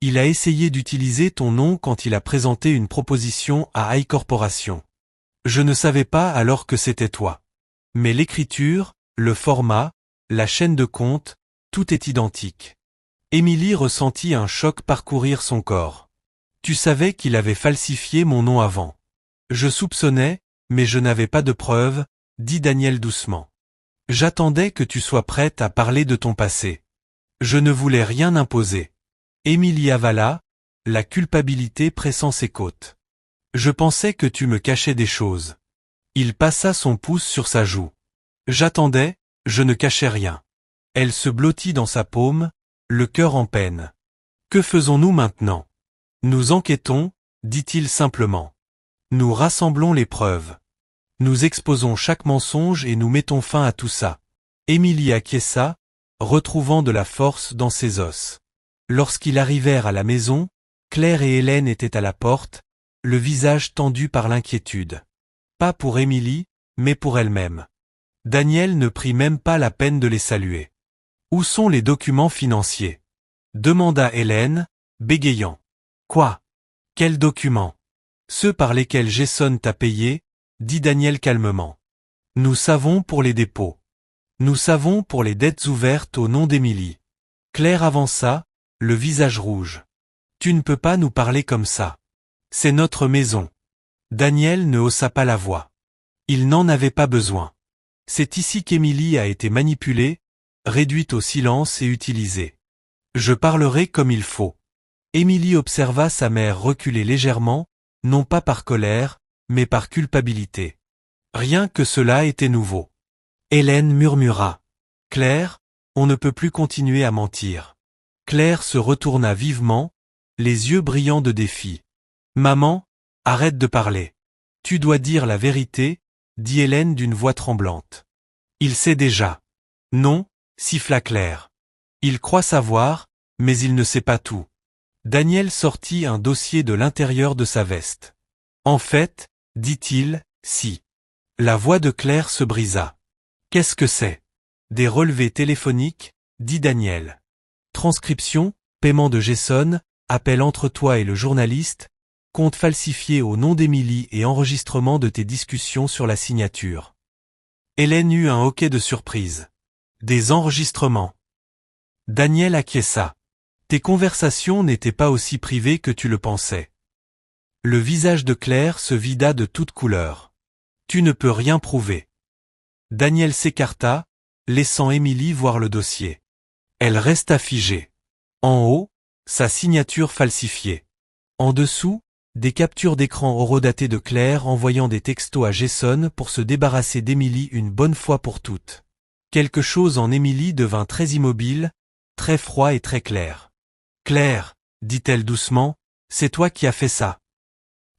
Il a essayé d'utiliser ton nom quand il a présenté une proposition à iCorporation. Je ne savais pas alors que c'était toi. Mais l'écriture, le format, la chaîne de compte, tout est identique. Émilie ressentit un choc parcourir son corps. Tu savais qu'il avait falsifié mon nom avant. Je soupçonnais, mais je n'avais pas de preuves, dit Daniel doucement. J'attendais que tu sois prête à parler de ton passé. Je ne voulais rien imposer. Émilie avala, la culpabilité pressant ses côtes. Je pensais que tu me cachais des choses. Il passa son pouce sur sa joue. J'attendais, je ne cachais rien. Elle se blottit dans sa paume, le cœur en peine. Que faisons-nous maintenant? Nous enquêtons, dit-il simplement. Nous rassemblons les preuves. Nous exposons chaque mensonge et nous mettons fin à tout ça. Émilie acquiesça, retrouvant de la force dans ses os. Lorsqu'ils arrivèrent à la maison, Claire et Hélène étaient à la porte, le visage tendu par l'inquiétude. Pas pour Émilie, mais pour elle-même. Daniel ne prit même pas la peine de les saluer. « Où sont les documents financiers ?» demanda Hélène, bégayant. « Quoi? Quels documents? » Ceux par lesquels Jason t'a payé, dit Daniel calmement. Nous savons pour les dépôts. Nous savons pour les dettes ouvertes au nom d'Émilie. Claire avança, le visage rouge. Tu ne peux pas nous parler comme ça. C'est notre maison. Daniel ne haussa pas la voix. Il n'en avait pas besoin. C'est ici qu'Émilie a été manipulée, réduite au silence et utilisée. Je parlerai comme il faut. Émilie observa sa mère reculer légèrement, non pas par colère, mais par culpabilité. Rien que cela était nouveau. Hélène murmura. « Claire, on ne peut plus continuer à mentir. » Claire se retourna vivement, les yeux brillants de défi. « Maman, arrête de parler. Tu dois dire la vérité, » dit Hélène d'une voix tremblante. « Il sait déjà. » « Non, » siffla Claire. « Il croit savoir, mais il ne sait pas tout. » Daniel sortit un dossier de l'intérieur de sa veste. « En fait, dit-il, si. » La voix de Claire se brisa. « Qu'est-ce que c'est? » Des relevés téléphoniques, dit Daniel. Transcription, paiement de Jason, appel entre toi et le journaliste, compte falsifié au nom d'Émilie et enregistrement de tes discussions sur la signature. Hélène eut un hoquet de surprise. Des enregistrements. Daniel acquiesça. Tes conversations n'étaient pas aussi privées que tu le pensais. Le visage de Claire se vida de toutes couleurs. Tu ne peux rien prouver. Daniel s'écarta, laissant Émilie voir le dossier. Elle resta figée. En haut, sa signature falsifiée. En dessous, des captures d'écran horodatées de Claire envoyant des textos à Jason pour se débarrasser d'Émilie une bonne fois pour toutes. Quelque chose en Émilie devint très immobile, très froid et très clair. « Claire, dit-elle doucement, c'est toi qui as fait ça. »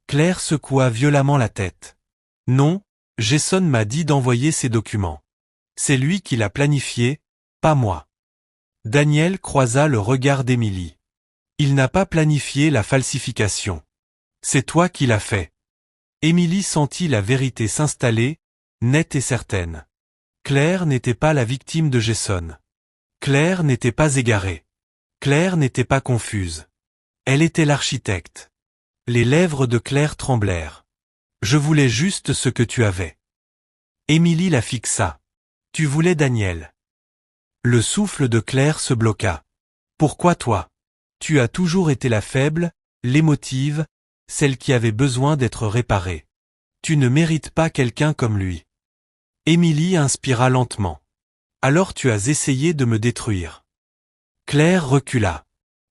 Claire secoua violemment la tête. « Non, Jason m'a dit d'envoyer ces documents. C'est lui qui l'a planifié, pas moi. » Daniel croisa le regard d'Émilie. Il n'a pas planifié la falsification. C'est toi qui l'as fait. Émilie sentit la vérité s'installer, nette et certaine. Claire n'était pas la victime de Jason. Claire n'était pas égarée. Claire n'était pas confuse. Elle était l'architecte. Les lèvres de Claire tremblèrent. Je voulais juste ce que tu avais. Émilie la fixa. Tu voulais Daniel. Le souffle de Claire se bloqua. Pourquoi toi? Tu as toujours été la faible, l'émotive, celle qui avait besoin d'être réparée. Tu ne mérites pas quelqu'un comme lui. Émilie inspira lentement. Alors tu as essayé de me détruire. Claire recula.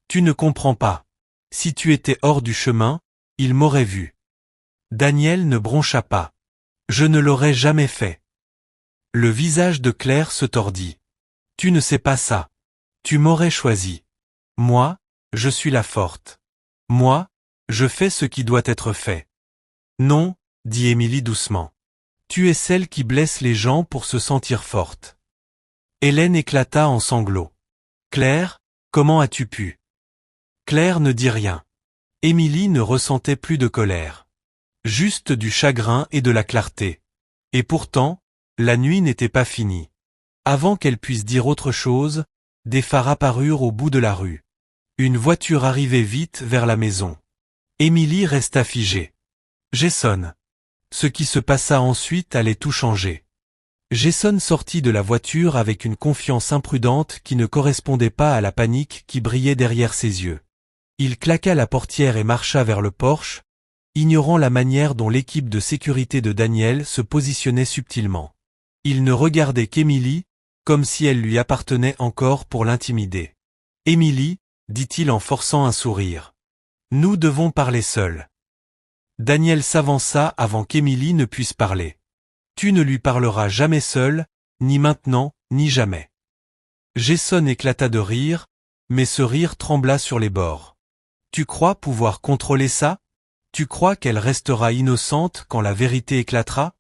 Tu ne comprends pas. Si tu étais hors du chemin, il m'aurait vu. Daniel ne broncha pas. Je ne l'aurais jamais fait. Le visage de Claire se tordit. Tu ne sais pas ça. Tu m'aurais choisi. Moi, je suis la forte. Moi, je fais ce qui doit être fait. Non, dit Émilie doucement. Tu es celle qui blesse les gens pour se sentir forte. Hélène éclata en sanglots. Claire, comment as-tu pu? Claire ne dit rien. Émilie ne ressentait plus de colère. Juste du chagrin et de la clarté. Et pourtant, la nuit n'était pas finie. Avant qu'elle puisse dire autre chose, des phares apparurent au bout de la rue. Une voiture arrivait vite vers la maison. Émilie resta figée. Jason. Ce qui se passa ensuite allait tout changer. Jason sortit de la voiture avec une confiance imprudente qui ne correspondait pas à la panique qui brillait derrière ses yeux. Il claqua la portière et marcha vers le porche, ignorant la manière dont l'équipe de sécurité de Daniel se positionnait subtilement. Il ne regardait qu'Émilie, comme si elle lui appartenait encore pour l'intimider. « Émilie, dit-il en forçant un sourire. Nous devons parler seuls. » Daniel s'avança avant qu'Émilie ne puisse parler. « Tu ne lui parleras jamais seul, ni maintenant, ni jamais. » Jason éclata de rire, mais ce rire trembla sur les bords. « Tu crois pouvoir contrôler ça? Tu crois qu'elle restera innocente quand la vérité éclatera? »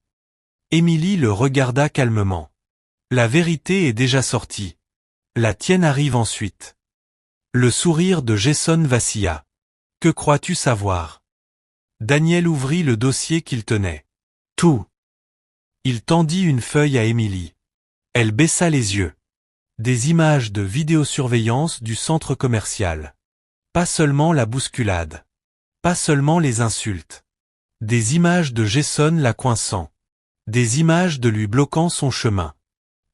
Émilie le regarda calmement. « La vérité est déjà sortie. La tienne arrive ensuite. » Le sourire de Jason vacilla. « Que crois-tu savoir? » Daniel ouvrit le dossier qu'il tenait. « Tout. » Il tendit une feuille à Émilie. Elle baissa les yeux. Des images de vidéosurveillance du centre commercial. Pas seulement la bousculade. Pas seulement les insultes. Des images de Jason la coinçant. Des images de lui bloquant son chemin.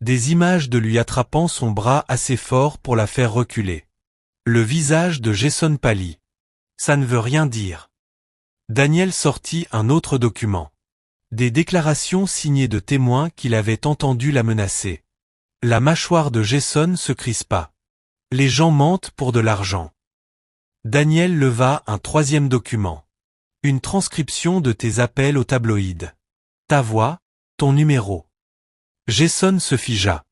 Des images de lui attrapant son bras assez fort pour la faire reculer. Le visage de Jason pâlit. Ça ne veut rien dire. Daniel sortit un autre document. Des déclarations signées de témoins qu'il avait entendu la menacer. La mâchoire de Jason se crispa. Les gens mentent pour de l'argent. Daniel leva un troisième document. Une transcription de tes appels au tabloïd. Ta voix, ton numéro. Jason se figea.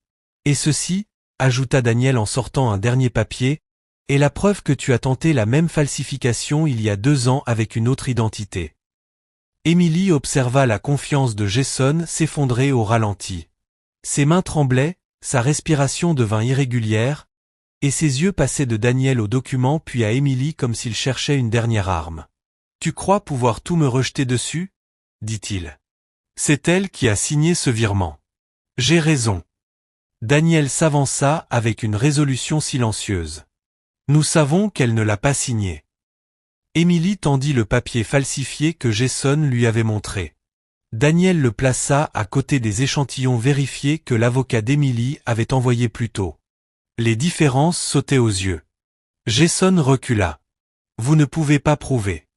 Et ceci, ajouta Daniel en sortant un dernier papier, est la preuve que tu as tenté la même falsification il y a 2 ans avec une autre identité. Émilie observa la confiance de Jason s'effondrer au ralenti. Ses mains tremblaient, sa respiration devint irrégulière, et ses yeux passaient de Daniel au document puis à Émilie comme s'il cherchait une dernière arme. « Tu crois pouvoir tout me rejeter dessus ?» dit-il. « C'est elle qui a signé ce virement. J'ai raison. » Daniel s'avança avec une résolution silencieuse. « Nous savons qu'elle ne l'a pas signé. » Émilie tendit le papier falsifié que Jason lui avait montré. Daniel le plaça à côté des échantillons vérifiés que l'avocat d'Émilie avait envoyés plus tôt. Les différences sautaient aux yeux. Jason recula. « Vous ne pouvez pas prouver. »«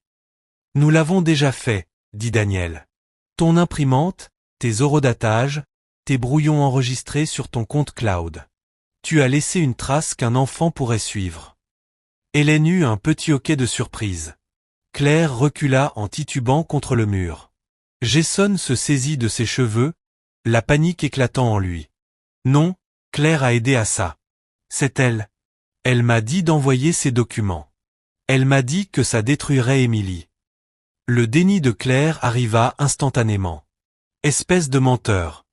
Nous l'avons déjà fait, » dit Daniel. « Ton imprimante, tes horodatages, tes brouillons enregistrés sur ton compte cloud. Tu as laissé une trace qu'un enfant pourrait suivre. » Hélène eut un petit hoquet de surprise. Claire recula en titubant contre le mur. Jason se saisit de ses cheveux, la panique éclatant en lui. Non, Claire a aidé à ça. C'est elle. Elle m'a dit d'envoyer ces documents. Elle m'a dit que ça détruirait Émilie. Le déni de Claire arriva instantanément. Espèce de menteur.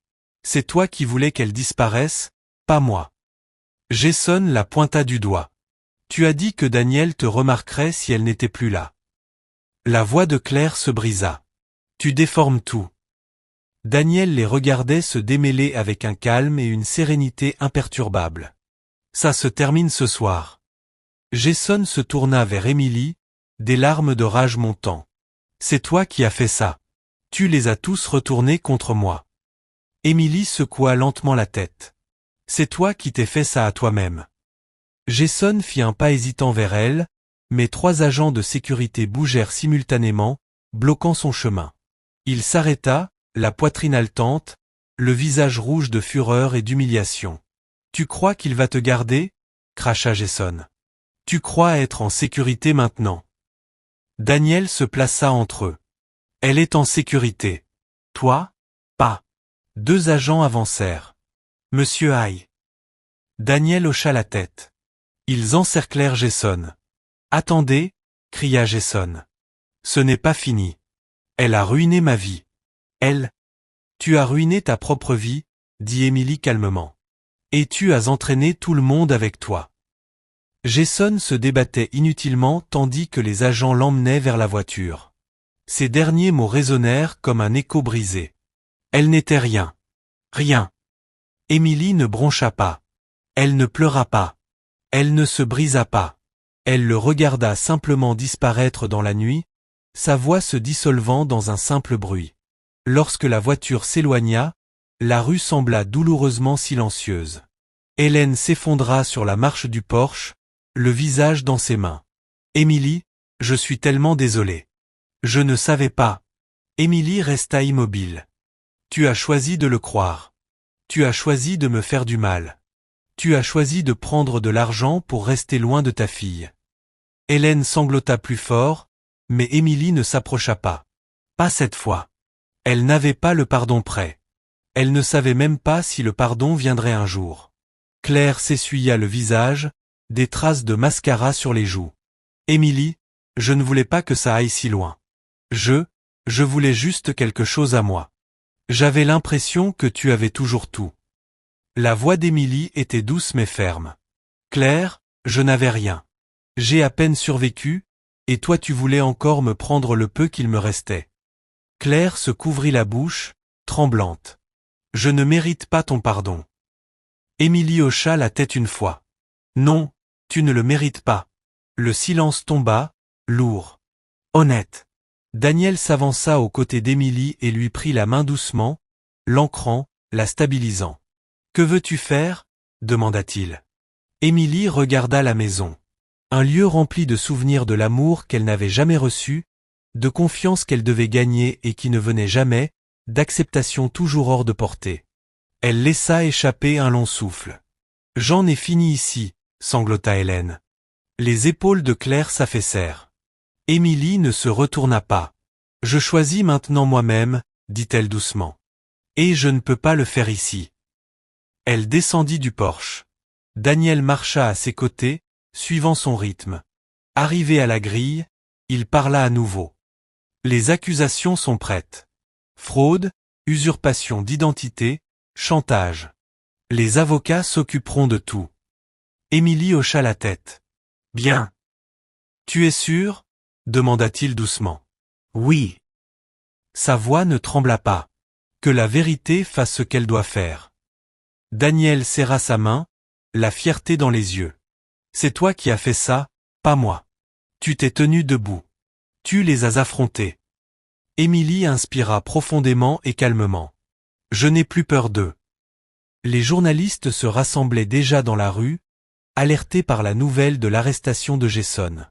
C'est toi qui voulais qu'elle disparaisse, pas moi. Jason la pointa du doigt. Tu as dit que Daniel te remarquerait si elle n'était plus là. La voix de Claire se brisa. Tu déformes tout. Daniel les regardait se démêler avec un calme et une sérénité imperturbables. Ça se termine ce soir. Jason se tourna vers Émilie, des larmes de rage montant. C'est toi qui as fait ça. Tu les as tous retournés contre moi. Émilie secoua lentement la tête. C'est toi qui t'es fait ça à toi-même. Jason fit un pas hésitant vers elle, mais 3 agents de sécurité bougèrent simultanément, bloquant son chemin. Il s'arrêta, la poitrine haletante, le visage rouge de fureur et d'humiliation. Tu crois qu'il va te garder? Cracha Jason. Tu crois être en sécurité maintenant? Daniel se plaça entre eux. Elle est en sécurité. Toi? Pas. 2 agents avancèrent. Monsieur Hay. Daniel hocha la tête. Ils encerclèrent Jason. Attendez, cria Jason. Ce n'est pas fini. Elle a ruiné ma vie. Elle? Tu as ruiné ta propre vie, dit Émilie calmement. Et tu as entraîné tout le monde avec toi. Jason se débattait inutilement tandis que les agents l'emmenaient vers la voiture. Ces derniers mots résonnèrent comme un écho brisé. Elle n'était rien. Rien. Émilie ne broncha pas. Elle ne pleura pas. Elle ne se brisa pas. Elle le regarda simplement disparaître dans la nuit, sa voix se dissolvant dans un simple bruit. Lorsque la voiture s'éloigna, la rue sembla douloureusement silencieuse. Hélène s'effondra sur la marche du porche, le visage dans ses mains. Émilie, je suis tellement désolée. Je ne savais pas. Émilie resta immobile. Tu as choisi de le croire. Tu as choisi de me faire du mal. Tu as choisi de prendre de l'argent pour rester loin de ta fille. Hélène sanglota plus fort, mais Émilie ne s'approcha pas. Pas cette fois. Elle n'avait pas le pardon prêt. Elle ne savait même pas si le pardon viendrait un jour. Claire s'essuya le visage, des traces de mascara sur les joues. Émilie, je ne voulais pas que ça aille si loin. Je voulais juste quelque chose à moi. J'avais l'impression que tu avais toujours tout. La voix d'Émilie était douce mais ferme. Claire, je n'avais rien. J'ai à peine survécu, et toi tu voulais encore me prendre le peu qu'il me restait. Claire se couvrit la bouche, tremblante. Je ne mérite pas ton pardon. Émilie hocha la tête une fois. Non, tu ne le mérites pas. Le silence tomba, lourd. Honnête. Daniel s'avança aux côtés d'Émilie et lui prit la main doucement, l'ancrant, la stabilisant. Que veux-tu faire? Demanda-t-il. Émilie regarda la maison. Un lieu rempli de souvenirs de l'amour qu'elle n'avait jamais reçu, de confiance qu'elle devait gagner et qui ne venait jamais, d'acceptation toujours hors de portée. Elle laissa échapper un long souffle. J'en ai fini ici, sanglota Hélène. Les épaules de Claire s'affaissèrent. Émilie ne se retourna pas. Je choisis maintenant moi-même, dit-elle doucement. Et je ne peux pas le faire ici. Elle descendit du porche. Daniel marcha à ses côtés, suivant son rythme. Arrivé à la grille, il parla à nouveau. Les accusations sont prêtes. Fraude, usurpation d'identité, chantage. Les avocats s'occuperont de tout. Émilie hocha la tête. Bien. Tu es sûr? Demanda-t-il doucement. Oui. Sa voix ne trembla pas. Que la vérité fasse ce qu'elle doit faire. Daniel serra sa main, la fierté dans les yeux. C'est toi qui as fait ça, pas moi. Tu t'es tenu debout. Tu les as affrontés. Émilie inspira profondément et calmement. Je n'ai plus peur d'eux. Les journalistes se rassemblaient déjà dans la rue, alertés par la nouvelle de l'arrestation de Jason.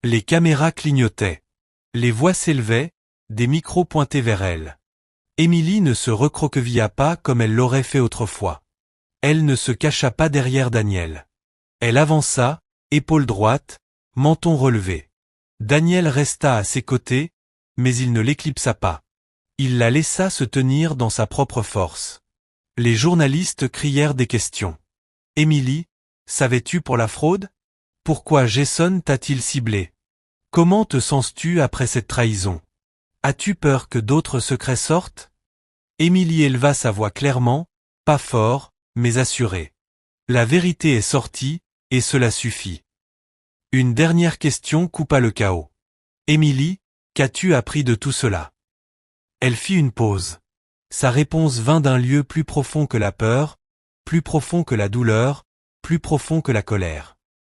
Les caméras clignotaient. Les voix s'élevaient, des micros pointés vers elle. Émilie ne se recroquevilla pas comme elle l'aurait fait autrefois. Elle ne se cacha pas derrière Daniel. Elle avança, épaule droite, menton relevé. Daniel resta à ses côtés, mais il ne l'éclipsa pas. Il la laissa se tenir dans sa propre force. Les journalistes crièrent des questions. Émilie, savais-tu pour la fraude? Pourquoi Jason t'a-t-il ciblé? Comment te sens-tu après cette trahison? As-tu peur que d'autres secrets sortent? Émilie éleva sa voix clairement, pas fort, mais assurée. La vérité est sortie, et cela suffit. Une dernière question coupa le chaos. Émilie, Qu'as-tu appris de tout cela? Elle fit une pause. Sa réponse vint d'un lieu plus profond que la peur, plus profond que la douleur, plus profond que la colère.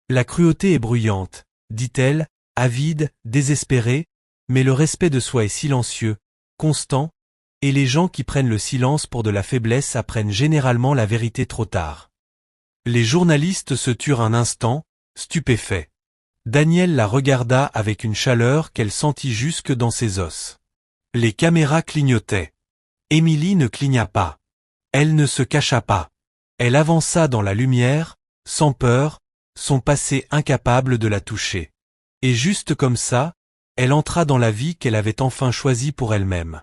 La cruauté est bruyante, dit-elle, avide, désespérée, mais le respect de soi est silencieux, constant, et les gens qui prennent le silence pour de la faiblesse apprennent généralement la vérité trop tard. Les journalistes se turent un instant, stupéfaits. Daniel la regarda avec une chaleur qu'elle sentit jusque dans ses os. Les caméras clignotaient. Émilie ne cligna pas. Elle ne se cacha pas. Elle avança dans la lumière, sans peur, son passé incapable de la toucher. Et juste comme ça, elle entra dans la vie qu'elle avait enfin choisie pour elle-même.